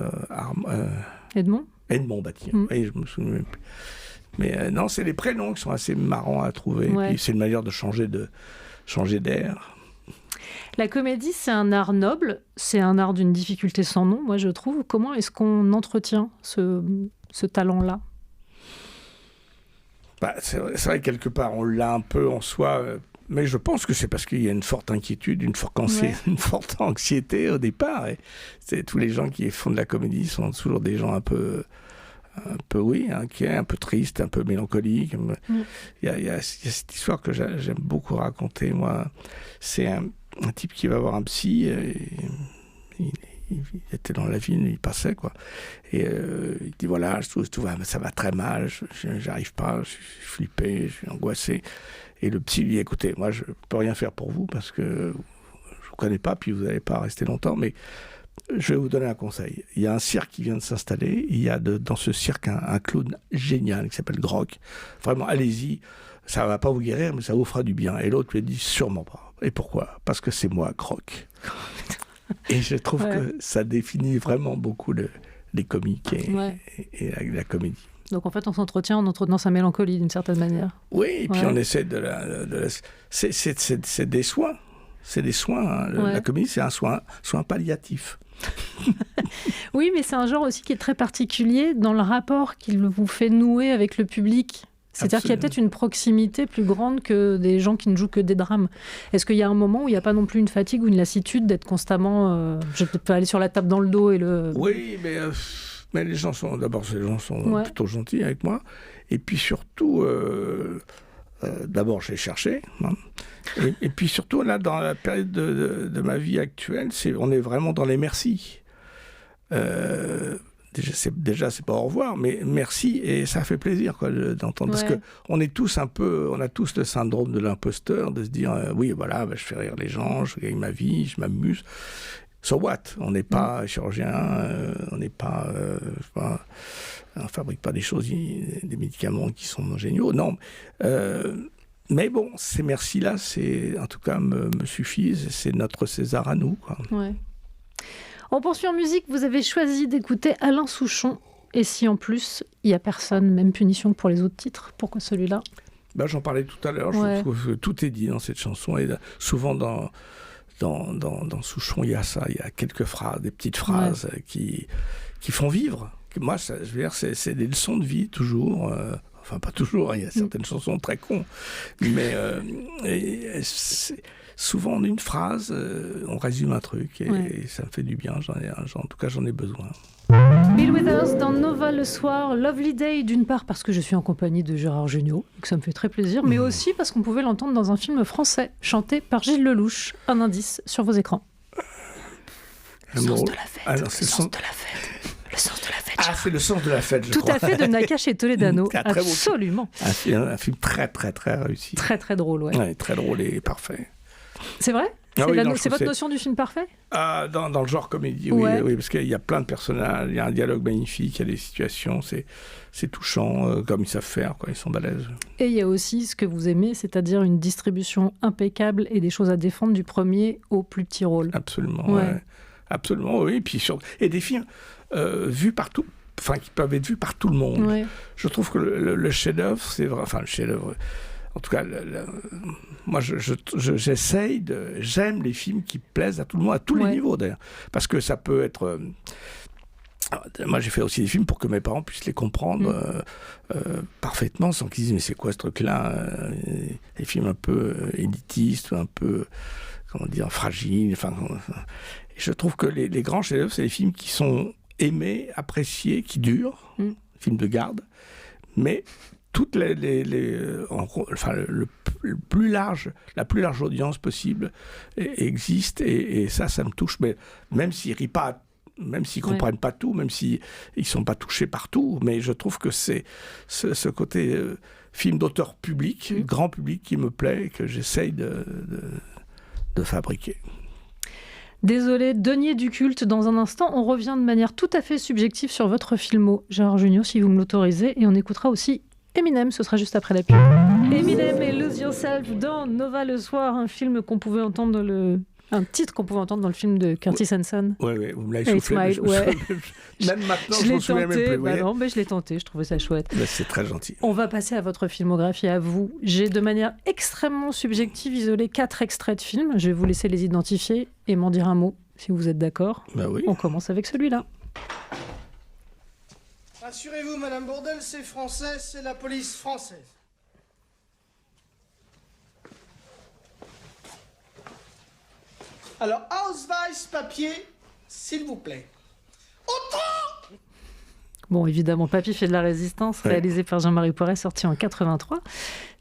Edmond Batignolles. Oui, je me souviens même plus. Mais non, c'est les prénoms qui sont assez marrants à trouver. Puis c'est une manière de changer d'air. La comédie, c'est un art noble, c'est un art d'une difficulté sans nom, moi je trouve. Comment est-ce qu'on entretient ce talent-là ? C'est vrai que quelque part, on l'a un peu en soi, mais je pense que c'est parce qu'il y a une forte inquiétude, une forte anxiété au départ. Et tous les gens qui font de la comédie sont toujours des gens un peu inquiets, un peu tristes, un peu mélancoliques. Il y a cette histoire que j'aime beaucoup raconter, moi. C'est un type qui va voir un psy, il était dans la ville, il passait, quoi. Et il dit, voilà, ça va très mal, j'arrive pas, je suis flippé, je suis angoissé. Et le psy lui dit, écoutez, moi je peux rien faire pour vous parce que je vous connais pas, puis vous n'allez pas rester longtemps, mais je vais vous donner un conseil. Il y a un cirque qui vient de s'installer. Il y a dans ce cirque un clown génial qui s'appelle Grock. Vraiment, allez-y. Ça ne va pas vous guérir, mais ça vous fera du bien. Et l'autre lui a dit sûrement pas. Et pourquoi ? Parce que c'est moi, Grock. Et je trouve que ça définit vraiment beaucoup les comiques et la comédie. Donc en fait, on s'entretient en entretenant sa mélancolie d'une certaine manière. Oui, et puis on essaie de la... C'est des soins. C'est des soins. Hein. La comédie, c'est un soin palliatif. Oui, mais c'est un genre aussi qui est très particulier dans le rapport qu'il vous fait nouer avec le public. C'est-à-dire qu'il y a peut-être une proximité plus grande que des gens qui ne jouent que des drames. Est-ce qu'il y a un moment où il n'y a pas non plus une fatigue ou une lassitude d'être constamment... je vais peut-être pas aller sur la table dans le dos et le... Oui, mais les gens sont... D'abord, ces gens sont plutôt gentils avec moi. Et puis surtout... d'abord, j'ai cherché. Hein. Et puis surtout, là, dans la période de ma vie actuelle, on est vraiment dans les merci. Déjà, c'est pas au revoir, mais merci, et ça fait plaisir d'entendre. Parce qu'on est tous on a tous le syndrome de l'imposteur, de se dire, oui, voilà, je fais rire les gens, je gagne ma vie, je m'amuse. So what ? On n'est pas chirurgien, on n'est pas... on fabrique pas des médicaments qui sont géniaux, non. Mais bon, ces merci-là, en tout cas, me suffisent. C'est notre César à nous, quoi. Ouais. On poursuit en musique. Vous avez choisi d'écouter Alain Souchon. Et si en plus, il n'y a personne, même punition que pour les autres titres, pourquoi celui-là ? J'en parlais tout à l'heure. Je trouve que tout est dit dans cette chanson. Et souvent, dans Souchon, il y a ça. Il y a quelques phrases, des petites phrases qui font vivre. Moi, je veux dire, c'est des leçons de vie, toujours. Enfin, pas toujours, il y a certaines chansons très cons. Mais souvent, en une phrase, on résume un truc. Et ça me fait du bien. En tout cas, j'en ai besoin. Bill Withers dans Nova le soir. Lovely Day, d'une part parce que je suis en compagnie de Gérard Jugnot, et que ça me fait très plaisir, mais aussi parce qu'on pouvait l'entendre dans un film français, chanté par Gilles Lelouch. Un indice sur vos écrans. Le sens de la fête. Le sens de la fête. Le sens de la fête. Ah, c'est le sens de la fête, je crois. Tout à fait, de Nakache et Toledano. Absolument. Un film très, très, très réussi. Très, très drôle, ouais. Très drôle et parfait. C'est vrai ? C'est votre notion du film parfait ? Dans le genre comédie, oui, parce qu'il y a plein de personnages, il y a un dialogue magnifique, il y a des situations, c'est touchant, comme ils savent faire, ils sont balèzes. Et il y a aussi ce que vous aimez, c'est-à-dire une distribution impeccable et des choses à défendre du premier au plus petit rôle. Absolument, absolument, oui. Et des films vus partout, qui peuvent être vus par tout le monde. Ouais. Je trouve que le chef-d'œuvre, c'est vrai, le chef-d'œuvre... En tout cas, moi, j'aime les films qui plaisent à tout le monde, à tous les niveaux d'ailleurs. Parce que ça peut être... moi, j'ai fait aussi des films pour que mes parents puissent les comprendre parfaitement, sans qu'ils disent « mais c'est quoi ce truc-là ?» Les films un peu élitistes, un peu, fragiles. Et je trouve que les grands chefs-d'œuvre, c'est les films qui sont aimés, appréciés, qui durent, films de garde, mais... toutes la plus large audience possible existe et ça me touche. Mais même s'ils rient pas, même s'ils comprennent pas tout, même s'ils sont pas touchés par tout, mais je trouve que c'est ce côté film d'auteur public, grand public qui me plaît et que j'essaye de fabriquer. Désolé, denier du culte. Dans un instant, on revient de manière tout à fait subjective sur votre filmo, Gérard Jugnot, si vous me l'autorisez, et on écoutera aussi Eminem, ce sera juste après la pub. Eminem et Lose Yourself dans Nova le soir, un film qu'on pouvait entendre un titre qu'on pouvait entendre dans le film de Curtis Hanson. Oui, vous me l'avez soufflé. Même maintenant, je m'en souviens même plus. Non, mais je l'ai tenté, je trouvais ça chouette. C'est très gentil. On va passer à votre filmographie, à vous. J'ai de manière extrêmement subjective isolé 4 extraits de films. Je vais vous laisser les identifier et m'en dire un mot, si vous êtes d'accord. Oui. On commence avec celui-là. Rassurez-vous, Madame Bourdelle, c'est français, c'est la police française. Alors, Ausweis, papier, s'il vous plaît. Autant ! Bon, évidemment, Papy fait de la résistance, réalisé par Jean-Marie Poiret, sorti en 83.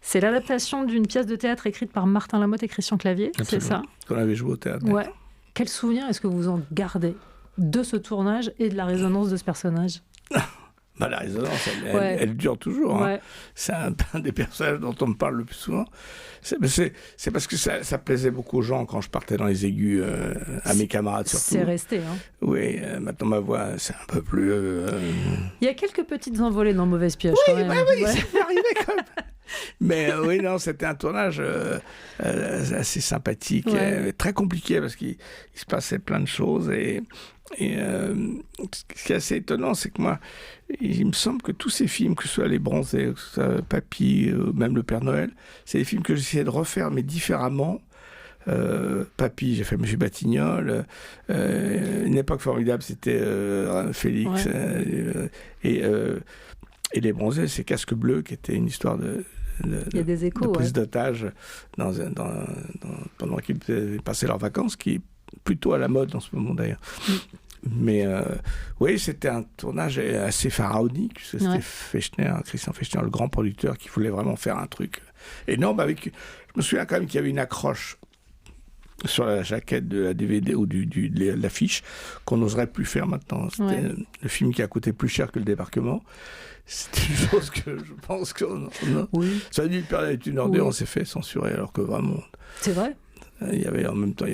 C'est l'adaptation d'une pièce de théâtre écrite par Martin Lamotte et Christian Clavier, c'est ça ? Qu'on avait joué au théâtre. Ouais. Quel souvenir est-ce que vous en gardez de ce tournage et de la résonance de ce personnage ? Bah, la résonance, Ouais. elle dure toujours. Hein. Ouais. C'est un des personnages dont on me parle le plus souvent. C'est parce que ça plaisait beaucoup aux gens quand je partais dans les aigus, à mes camarades surtout. C'est resté. Hein. Oui, maintenant ma voix, c'est un peu plus... Il y a quelques petites envolées dans Mauvaise Pioche. Oui, quand même. bah oui, ça m'est arrivé quand même. Mais oui, non, c'était un tournage assez sympathique, très compliqué parce qu'il se passait plein de choses. Et ce qui est assez étonnant, c'est que moi, il me semble que tous ces films, que ce soit Les Bronzés, que ce soit Papy, même Le Père Noël, c'est des films que j'essayais de refaire, mais différemment. Papy, j'ai fait Monsieur Batignolles. Une époque formidable, c'était Félix. Et Les Bronzés, c'est Casque Bleu, qui était une histoire de Il y a des échos, de prise d'otage pendant qu'ils passaient leurs vacances, qui est plutôt à la mode en ce moment d'ailleurs. Mais oui, c'était un tournage assez pharaonique. C'était Christian Fechner, le grand producteur, qui voulait vraiment faire un truc énorme. Je me souviens quand même qu'il y avait une accroche sur la jaquette de la DVD ou de l'affiche qu'on n'oserait plus faire maintenant. C'était le film qui a coûté plus cher que Le Débarquement. C'est une chose que je pense qu'on a... Oui. Ça a dit, le Père est une ordure, on s'est fait censurer, alors que vraiment... C'est vrai. Il y avait en même temps...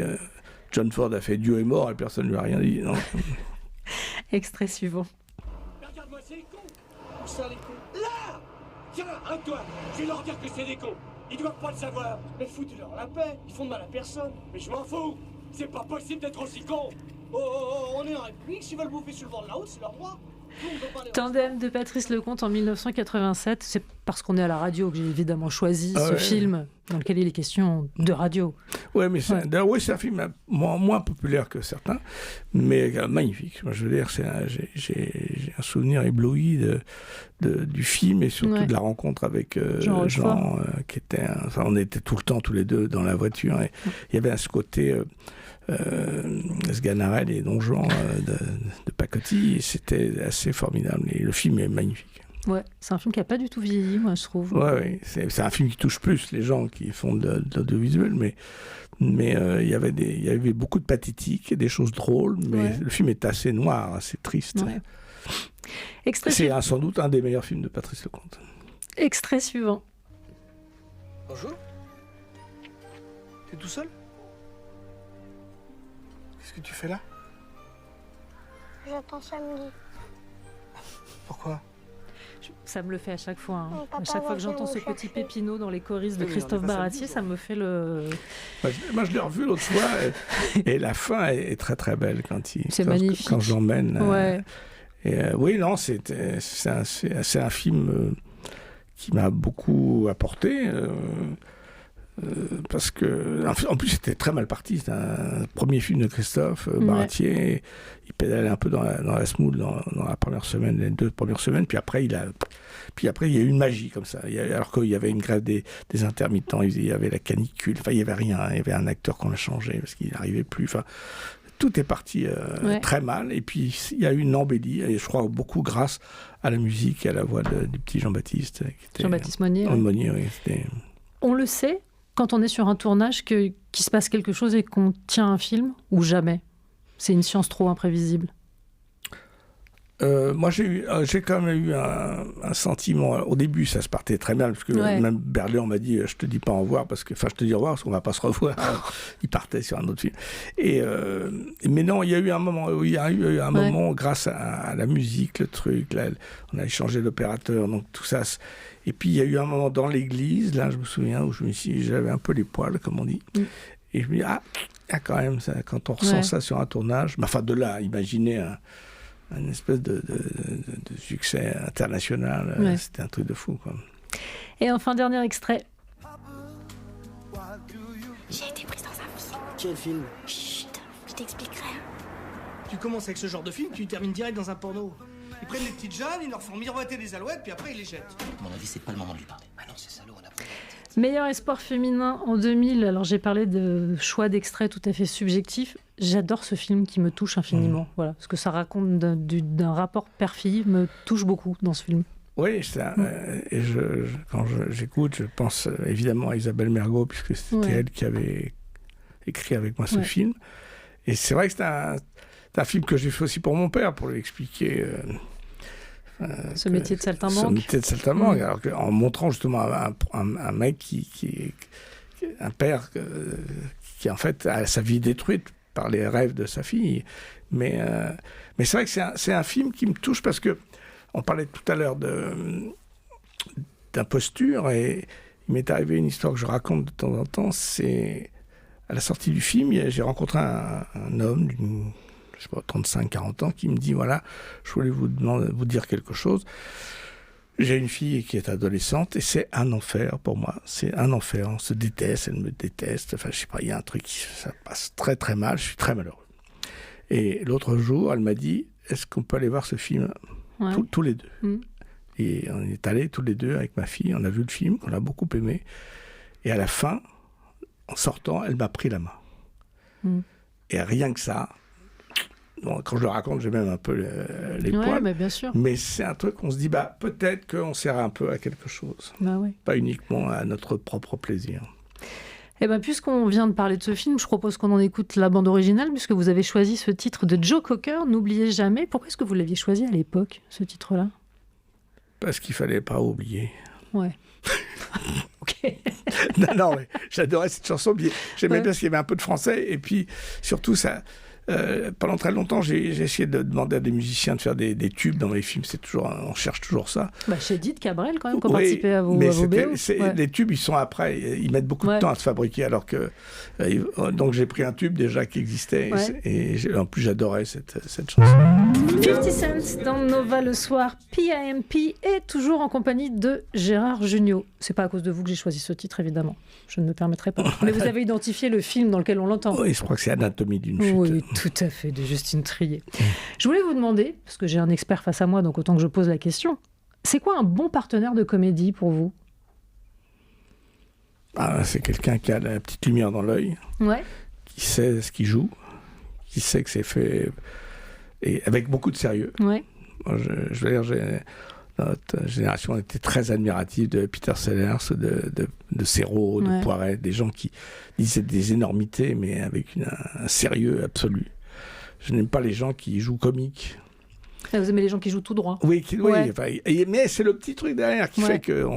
John Ford a fait Dieu est mort et personne ne lui a rien dit. Non. Extrait suivant. Regarde-moi ces cons. Où ça les cons? Là. Tiens, arrête-toi. Je vais leur dire que c'est des cons. Ils doivent pas le savoir. Mais foutez-leur la paix. Ils font de mal à personne. Mais je m'en fous. C'est pas possible d'être aussi con. Oh, on est en République. S'ils veulent bouffer sur le bord de la route, c'est leur droit. Tandem de Patrice Lecomte en 1987. C'est parce qu'on est à la radio que j'ai évidemment choisi ce film dans lequel il est question de radio. Ouais, mais c'est un film moins populaire que certains, mais magnifique. Moi, je veux dire, j'ai un souvenir ébloui du film et surtout de la rencontre avec Jean, qui était... on était tout le temps tous les deux dans la voiture et il y avait ce côté... Sganarelle et Don Juan de Pacotti, et c'était assez formidable. Et le film est magnifique. Ouais, c'est un film qui n'a pas du tout vieilli, moi, je trouve. Ouais, c'est un film qui touche plus les gens qui font de l'audiovisuel, mais il y avait beaucoup de pathétique et des choses drôles, mais le film est assez noir, assez triste. Ouais. C'est sans doute un des meilleurs films de Patrice Lecomte. Extrait suivant. Bonjour. T'es tout seul? Qu'est-ce que tu fais là? J'attends samedi. Pourquoi? Ça me le fait à chaque fois. Hein. Papa À chaque fois que j'entends ce petit Pépinot dans les choristes de Christophe Baratier, ça me fait le... Moi, je l'ai revu l'autre fois, et la fin est très très belle c'est magnifique. Quand je l'emmène. Ouais. Oui, non, c'est un film qui m'a beaucoup apporté. Parce que, en plus, c'était très mal parti. C'était un premier film de Christophe Baratier. Il pédalait un peu dans la semoule dans la première semaine, les 2 premières semaines. Puis après, il y a eu une magie comme ça. Alors qu'il y avait une grève des intermittents, il y avait la canicule. Enfin, il n'y avait rien. Il y avait un acteur qu'on a changé parce qu'il n'arrivait plus. Enfin, tout est parti très mal. Et puis, il y a eu une embellie. Et je crois beaucoup grâce à la musique et à la voix du petit Jean-Baptiste. Jean-Baptiste Monnier. Monnier, oui. On le sait quand on est sur un tournage qu'il se passe quelque chose et qu'on tient un film, ou jamais? C'est une science trop imprévisible. Moi, j'ai quand même eu un sentiment. Au début, ça se partait très mal, parce que même Berléand m'a dit je te dis pas au revoir, je te dis au revoir, parce qu'on va pas se revoir. Il partait sur un autre film. Mais non, il y a eu un moment, grâce à la musique, le truc, là, on a échangé d'opérateur, donc tout ça. Et puis, il y a eu un moment dans l'église, là, je me souviens, où j'avais un peu les poils, comme on dit. Et je me dis, quand même, ça, quand on ressent ça sur un tournage, enfin, de là, imaginez un espèce de succès international, c'était un truc de fou, quoi. Et enfin, dernier extrait. J'ai été prise dans un film. Quel film? Chut, je t'expliquerai. Tu commences avec ce genre de film, tu termines direct dans un porno. Ils prennent les petites jeunes, ils leur font miroiter des alouettes, puis après ils les jettent. À mon avis, c'est pas le moment de lui parler. Ah non, c'est salaud, on a pris... Meilleur espoir féminin en 2000. Alors j'ai parlé de choix d'extraits tout à fait subjectifs. J'adore ce film qui me touche infiniment. Voilà, ce que ça raconte d'un rapport père-fille me touche beaucoup dans ce film. Oui, et quand j'écoute, je pense évidemment à Isabelle Mergo, puisque c'était elle qui avait écrit avec moi ce film. Et c'est vrai que c'est un film que j'ai fait aussi pour mon père, pour lui expliquer Ce métier de saltimbanque. Ce métier de saltimbanque, alors en montrant justement un mec qui un père qui en fait a sa vie détruite par les rêves de sa fille. Mais c'est vrai que c'est un film qui me touche parce que on parlait tout à l'heure d'imposture et il m'est arrivé une histoire que je raconte de temps en temps. C'est à la sortie du film, j'ai rencontré un homme d'une 35-40 ans qui me dit voilà, je voulais vous dire quelque chose. J'ai une fille qui est adolescente et c'est un enfer pour moi. C'est un enfer. On se déteste, elle me déteste. Enfin, je sais pas, il y a un truc ça passe très très mal. Je suis très malheureux. Et l'autre jour, elle m'a dit est-ce qu'on peut aller voir ce film tous les deux Et on est allés tous les deux avec ma fille. On a vu le film, qu'on a beaucoup aimé. Et à la fin, en sortant, elle m'a pris la main. Et rien que ça. Bon, quand je le raconte, j'ai même un peu les poils. Mais bien sûr. Mais c'est un truc qu'on se dit, peut-être qu'on sert un peu à quelque chose. Pas uniquement à notre propre plaisir. Eh bien, puisqu'on vient de parler de ce film, je propose qu'on en écoute la bande originale, puisque vous avez choisi ce titre de Joe Cocker, N'oubliez jamais. Pourquoi est-ce que vous l'aviez choisi à l'époque, ce titre-là ? Parce qu'il fallait pas oublier. Ouais. Ok. non, mais j'adorais cette chanson. J'aimais bien parce qu'il y avait un peu de français. Et puis, surtout, ça... pendant très longtemps, j'ai essayé de demander à des musiciens de faire des tubes dans mes films. On cherche toujours ça. Chez Edith Cabrel, quand même, qui ont participé à vos BO. Les tubes, ils sont après, ils mettent beaucoup de temps à se fabriquer. Alors que, donc j'ai pris un tube déjà qui existait. Et en plus, j'adorais cette chanson. 50 Cent dans Nova le soir, PIMP est toujours en compagnie de Gérard Jugnot. C'est pas à cause de vous que j'ai choisi ce titre, évidemment. Je ne me permettrai pas. Mais vous avez identifié le film dans lequel on l'entend. Oui, je crois que c'est Anatomie d'une chute. Oui, tout à fait, de Justine Triet. Je voulais vous demander, parce que j'ai un expert face à moi, donc autant que je pose la question, c'est quoi un bon partenaire de comédie pour vous ? C'est quelqu'un qui a la petite lumière dans l'œil, qui sait ce qu'il joue, qui sait que c'est fait et avec beaucoup de sérieux. Moi, je veux dire, notre génération était très admirative de Peter Sellers, de Serrault, de Poiret, des gens qui disaient des énormités, mais avec un sérieux absolu. Je n'aime pas les gens qui jouent comique. Vous aimez les gens qui jouent tout droit. Oui, mais c'est le petit truc derrière qui fait que...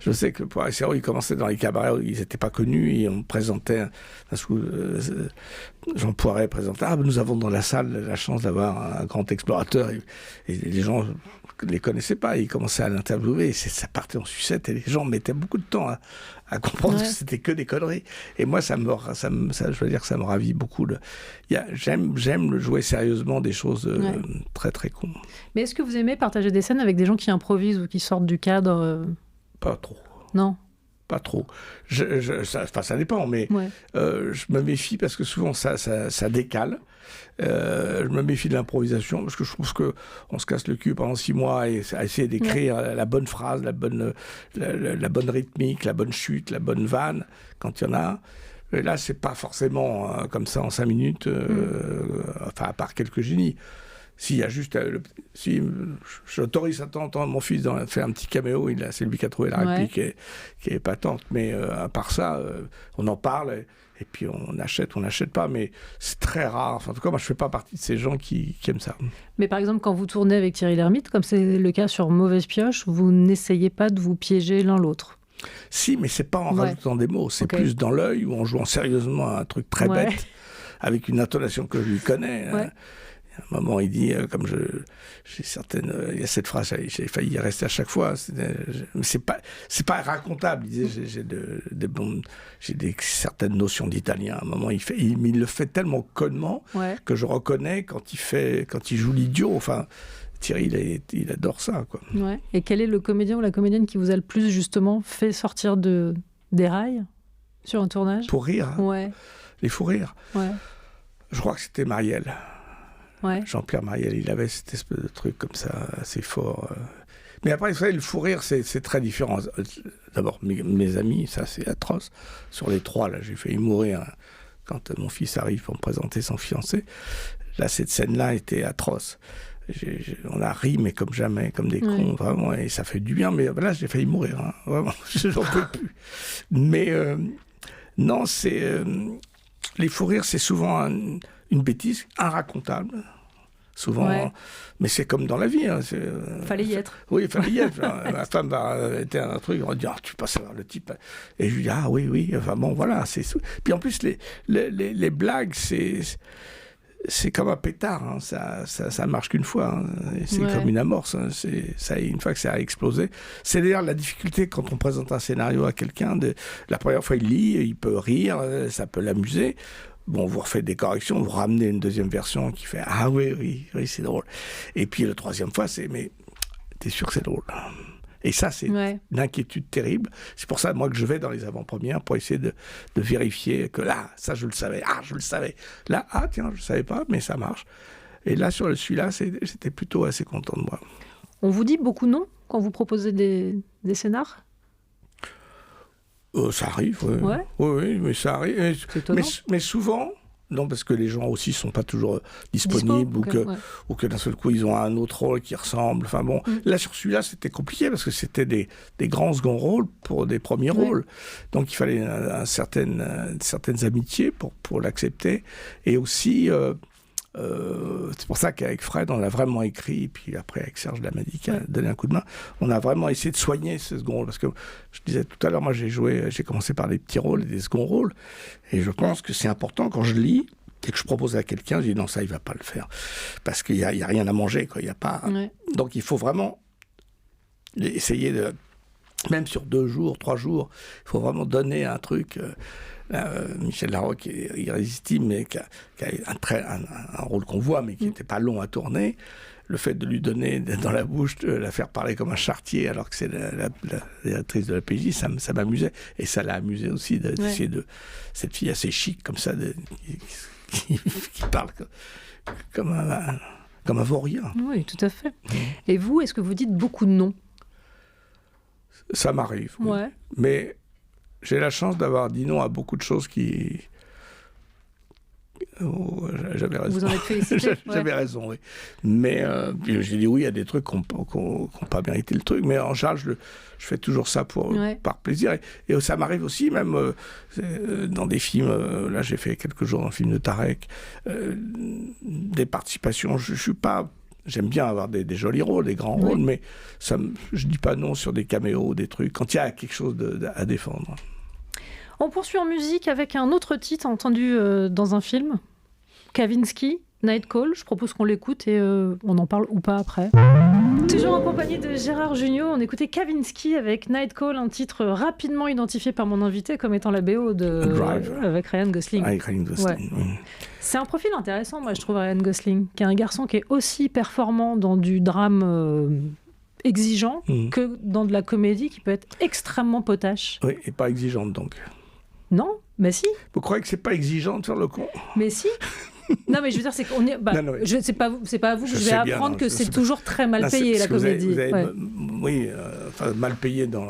Je sais que Poiret et Serrault, ils commençaient dans les cabarets où ils n'étaient pas connus et on présentait... Jean Poiret présentait « nous avons dans la salle la chance d'avoir un grand explorateur ». Et les gens ne les connaissaient pas, ils commençaient à l'interviewer et ça partait en sucette et les gens mettaient beaucoup de temps à comprendre que c'était que des conneries. Et moi, je veux dire que ça me ravit beaucoup. J'aime jouer sérieusement des choses très très cons. Mais est-ce que vous aimez partager des scènes avec des gens qui improvisent ou qui sortent du cadre Pas trop. Non. Pas trop. Ça dépend, mais je me méfie parce que souvent ça décale. Je me méfie de l'improvisation parce que je trouve qu'on se casse le cul pendant 6 mois à essayer d'écrire la bonne phrase, la bonne rythmique, la bonne chute, la bonne vanne, quand il y en a. Et là, c'est pas forcément comme ça en 5 minutes, à part quelques génies. S'il y a juste... si j'autorise à temps mon fils à faire un petit caméo, c'est lui qui a trouvé la réplique qui est patente. Mais à part ça, on en parle et puis on n'achète pas. Mais c'est très rare. Enfin, en tout cas, moi, je ne fais pas partie de ces gens qui aiment ça. Mais par exemple, quand vous tournez avec Thierry Lhermitte, comme c'est le cas sur Mauvaise Pioche, vous n'essayez pas de vous piéger l'un l'autre. Si, mais c'est pas en rajoutant des mots. C'est plus dans l'œil ou en jouant sérieusement à un truc très bête, avec une intonation que je lui connais. À un moment, il dit, j'ai certaines... il y a cette phrase, j'ai failli y rester à chaque fois. Mais c'est pas racontable. Il disait, j'ai certaines notions d'italien. À un moment, il le fait tellement connement que je reconnais quand il joue l'idiot. Enfin, Thierry, il adore ça, quoi. Et quel est le comédien ou la comédienne qui vous a le plus, justement, fait sortir des rails sur un tournage ? Pour rire. Les fous rires. Je crois que c'était Marielle. Jean-Pierre Marielle, il avait cette espèce de truc comme ça, assez fort. Mais après, vous savez, le fou rire, c'est très différent. D'abord, mes amis, ça c'est atroce. Sur les 3, là, j'ai failli mourir quand mon fils arrive pour me présenter son fiancé. Là, cette scène-là était atroce. On a ri, mais comme jamais, comme des cons, vraiment, et ça fait du bien. Mais là, j'ai failli mourir, vraiment, j'en peux plus. Mais non, les fous rires, c'est souvent une bêtise, irracontable, souvent. Ouais. Mais c'est comme dans la vie. Hein, Fallait y être. Oui, il fallait y être. Ma femme était un truc, on va dire, tu passes à voir le type. Et je lui dis, ah oui, enfin bon, voilà. Puis en plus, les blagues, c'est comme un pétard, hein. Ça marche qu'une fois, hein. C'est comme une amorce, hein. Une fois que ça a explosé. C'est d'ailleurs la difficulté quand on présente un scénario à quelqu'un. La première fois, il lit, il peut rire, ça peut l'amuser. Bon, vous refaites des corrections, vous ramenez une deuxième version qui fait « Ah oui, c'est drôle ». Et puis la troisième fois, c'est « Mais t'es sûr que c'est drôle ?» Et ça, c'est une inquiétude terrible. C'est pour ça, moi, que je vais dans les avant-premières pour essayer de vérifier que là, ça, je le savais. Ah, je le savais. Là, tiens, je ne savais pas, mais ça marche. Et là, sur celui-là, j'étais plutôt assez content de moi. On vous dit beaucoup non quand vous proposez des scénars ? Ça arrive, oui. Oui, mais ça arrive. Mais souvent... Non, parce que les gens aussi ne sont pas toujours disponibles ou que d'un seul coup, ils ont un autre rôle qui ressemble. Enfin bon, là, sur celui-là, c'était compliqué parce que c'était des grands seconds rôles pour des premiers rôles. Donc, il fallait certaines amitiés pour l'accepter. Et aussi, c'est pour ça qu'avec Fred, on a vraiment écrit, puis après avec Serge Damady qui a donné un coup de main, on a vraiment essayé de soigner ce second rôle. Parce que je disais tout à l'heure, moi j'ai commencé par des petits rôles et des seconds rôles, et je pense que c'est important quand je lis et que je propose à quelqu'un, je dis non, ça il va pas le faire, parce qu'il y a rien à manger, quoi. Il y a pas. Donc il faut vraiment essayer de, même sur 2 jours, 3 jours, il faut vraiment donner un truc. Michel Larocque est irrésistible, mais qui a un rôle qu'on voit, mais qui n'était pas long à tourner. Le fait de lui donner dans la bouche, de la faire parler comme un charretier, alors que c'est la directrice de la PJ, ça m'amusait. Et ça l'a amusé aussi d'essayer de cette fille assez chic, comme ça, qui parle comme un vaurien. Oui, tout à fait. Et vous, est-ce que vous dites beaucoup de non ? Ça m'arrive, oui. Mais j'ai la chance d'avoir dit non à beaucoup de choses qui... j'avais raison. Vous en êtes félicité. J'avais raison, oui. Mais j'ai dit oui à des trucs qui n'ont pas mérité le truc. Mais en général, je fais toujours ça par plaisir. Et ça m'arrive aussi, même dans des films. Là, j'ai fait quelques jours dans le film de Tarek. Des participations. Je suis pas... J'aime bien avoir des jolis rôles, des grands rôles, mais je dis pas non sur des caméos, des trucs, quand il y a quelque chose à défendre. On poursuit en musique avec un autre titre entendu dans un film, Kavinsky, Night Call. Je propose qu'on l'écoute et on en parle ou pas après. Toujours en compagnie de Gérard Jugnot, on écoutait Kavinsky avec Night Call, un titre rapidement identifié par mon invité comme étant la BO de Drive. Avec Ryan Gosling. Avec Ryan Gosling, oui. C'est un profil intéressant, moi je trouve, Ryan Gosling, qui est un garçon qui est aussi performant dans du drame exigeant que dans de la comédie qui peut être extrêmement potache. Oui, et pas exigeante donc. Non, mais si. Vous croyez que c'est pas exigeant de faire le con ? Mais si. Non, mais je veux dire, c'est qu'on est. C'est pas à vous que je vais apprendre que c'est toujours très mal payé, la comédie. Oui, mal payé dans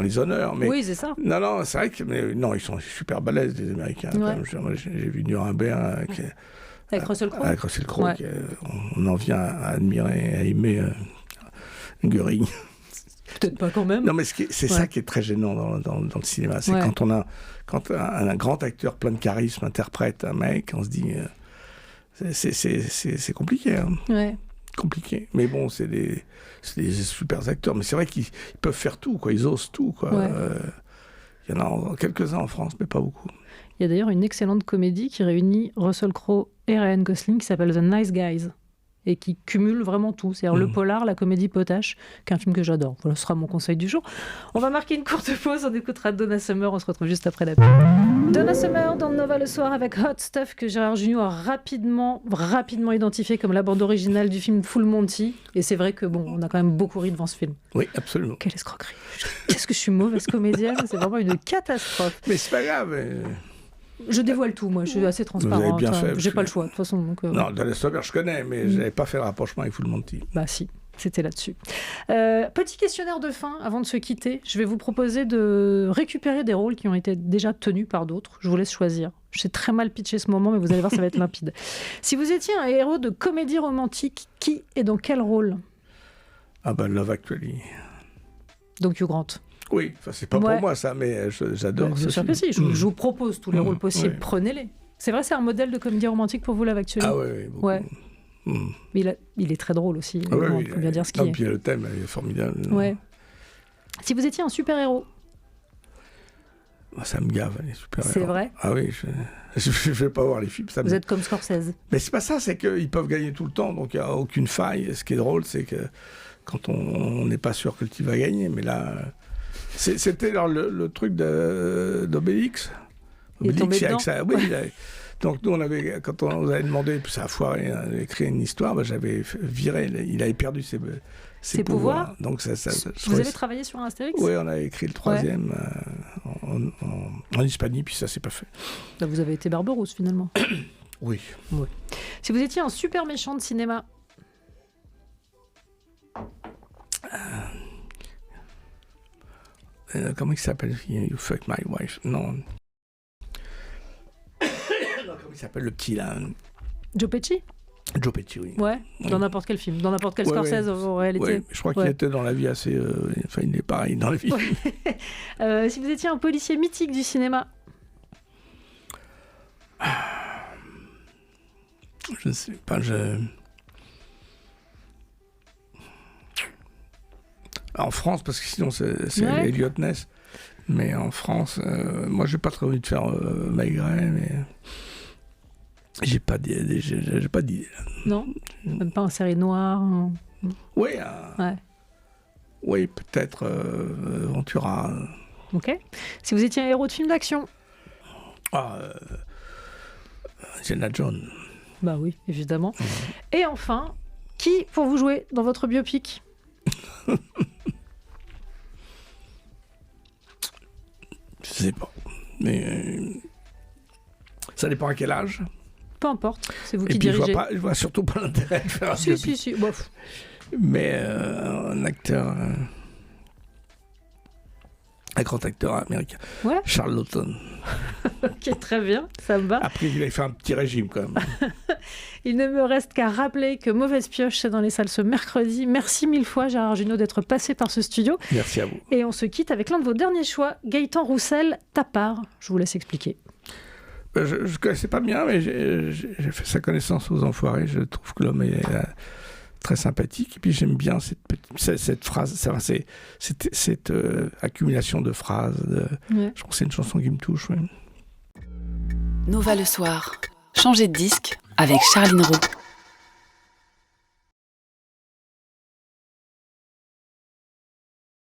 les honneurs. Mais, oui, c'est ça. Non, c'est vrai que. Mais, non, ils sont super balèzes, les Américains. Moi, j'ai vu Nuremberg avec Russell Crowe. Avec Russell Crowe, on en vient à admirer, à aimer Göring. Peut-être pas quand même. Non, mais c'est ça qui est très gênant dans le cinéma. C'est quand un grand acteur plein de charisme interprète un mec, on se dit... c'est compliqué. Hein. Compliqué. Mais bon, c'est des super acteurs. Mais c'est vrai qu'ils peuvent faire tout, quoi. Ils osent tout, quoi. Il y en a quelques-uns en France, mais pas beaucoup. Il y a d'ailleurs une excellente comédie qui réunit Russell Crowe et Ryan Gosling qui s'appelle The Nice Guys. Et qui cumule vraiment tout. C'est-à-dire le polar, la comédie potache, qui est un film que j'adore. Voilà, ce sera mon conseil du jour. On va marquer une courte pause, on écoutera Donna Summer, on se retrouve juste après la pub. Donna Summer dans Nova le soir avec Hot Stuff que Gérard Jugnot a rapidement identifié comme la bande originale du film Full Monty. Et c'est vrai que on a quand même beaucoup ri devant ce film. Oui, absolument. Quelle escroquerie. Qu'est-ce que je suis mauvaise comédienne, c'est vraiment une catastrophe. Mais c'est pas grave. Je dévoile tout, moi, je suis assez transparent. Vous avez bien fait. J'ai pas le choix, de toute façon. Donc, non, Donna Summer, je connais, mais je n'avais pas fait le rapprochement avec Full Monty. Bah si, c'était là-dessus. Petit questionnaire de fin, avant de se quitter. Je vais vous proposer de récupérer des rôles qui ont été déjà tenus par d'autres. Je vous laisse choisir. Je sais très mal pitcher ce moment, mais vous allez voir, ça va être limpide. Si vous étiez un héros de comédie romantique, qui et dans quel rôle ? Ah ben, Love Actually. Donc Hugh Grant. Oui, c'est pas pour moi ça, mais j'adore. Bien sûr que si, je vous propose tous les rôles possibles, prenez-les. C'est vrai, c'est un modèle de comédie romantique pour vous, Love Actually ? Ah oui, beaucoup. Mais il est très drôle aussi. Ah, On peut bien dire ce qu'il est. Puis le thème est formidable. Ouais. Si vous étiez un super-héros, Ça me gave, les super-héros. c'est vrai. Ah oui, je vais pas voir les films. Vous êtes comme Scorsese. Mais c'est pas ça, c'est qu'ils peuvent gagner tout le temps, donc il n'y a aucune faille. Ce qui est drôle, c'est que quand on n'est pas sûr que le type va gagner, mais là... C'était le truc d'Obélix. Il est tombé dedans. Donc nous, quand on nous avait demandé, puis ça a foiré, d'écrire une histoire, j'avais viré, il avait perdu ses pouvoirs. Donc Vous avez travaillé sur un Astérix ? Oui, on a écrit le 3e en Hispanie, puis ça s'est pas fait. Là, vous avez été Barberousse, finalement. Oui. Si vous étiez un super méchant de cinéma, comment il s'appelle? You fuck my wife. Non. Comment il s'appelle le petit là? Joe Pesci ? Joe Pesci, oui. Ouais, dans n'importe quel film, dans n'importe quel Scorsese en réalité. Ouais, je crois qu'il était dans la vie assez... Enfin, il est pareil dans la vie. Si vous étiez un policier mythique du cinéma, je ne sais pas, En France, parce que sinon c'est Elliot Ness. Mais en France, moi j'ai pas très envie de faire Maigret, mais j'ai pas d'idée. Non, même pas en série noire. Oui, Ouais. Oui, peut-être Ventura. Ok. Si vous étiez un héros de film d'action, Indiana Jones. bah oui, évidemment. Et enfin, qui pour vous jouer dans votre biopic ? Je sais pas. Mais ça dépend à quel âge. Peu importe, c'est vous Et qui puis dirigez. je vois surtout pas l'intérêt de faire un biopic. Si. Bof. Mais un acteur... un grand acteur américain. Ouais. Charles Laughton. Ok, très bien, ça me va. Après, il avait fait un petit régime quand même. Il ne me reste qu'à rappeler que Mauvaise Pioche, c'est dans les salles ce mercredi. Merci 1000 fois, Gérard Jugnot, d'être passé par ce studio. Merci à vous. Et on se quitte avec l'un de vos derniers choix, Gaëtan Roussel, Ta part. Je vous laisse expliquer. Je ne connaissais pas bien, mais j'ai fait sa connaissance aux Enfoirés. Je trouve que l'homme est très sympathique. Et puis j'aime bien cette phrase, cette accumulation de phrases. Ouais. Je trouve que c'est une chanson qui me touche. Ouais. Nova le soir. Changer de disque avec Charline Roux.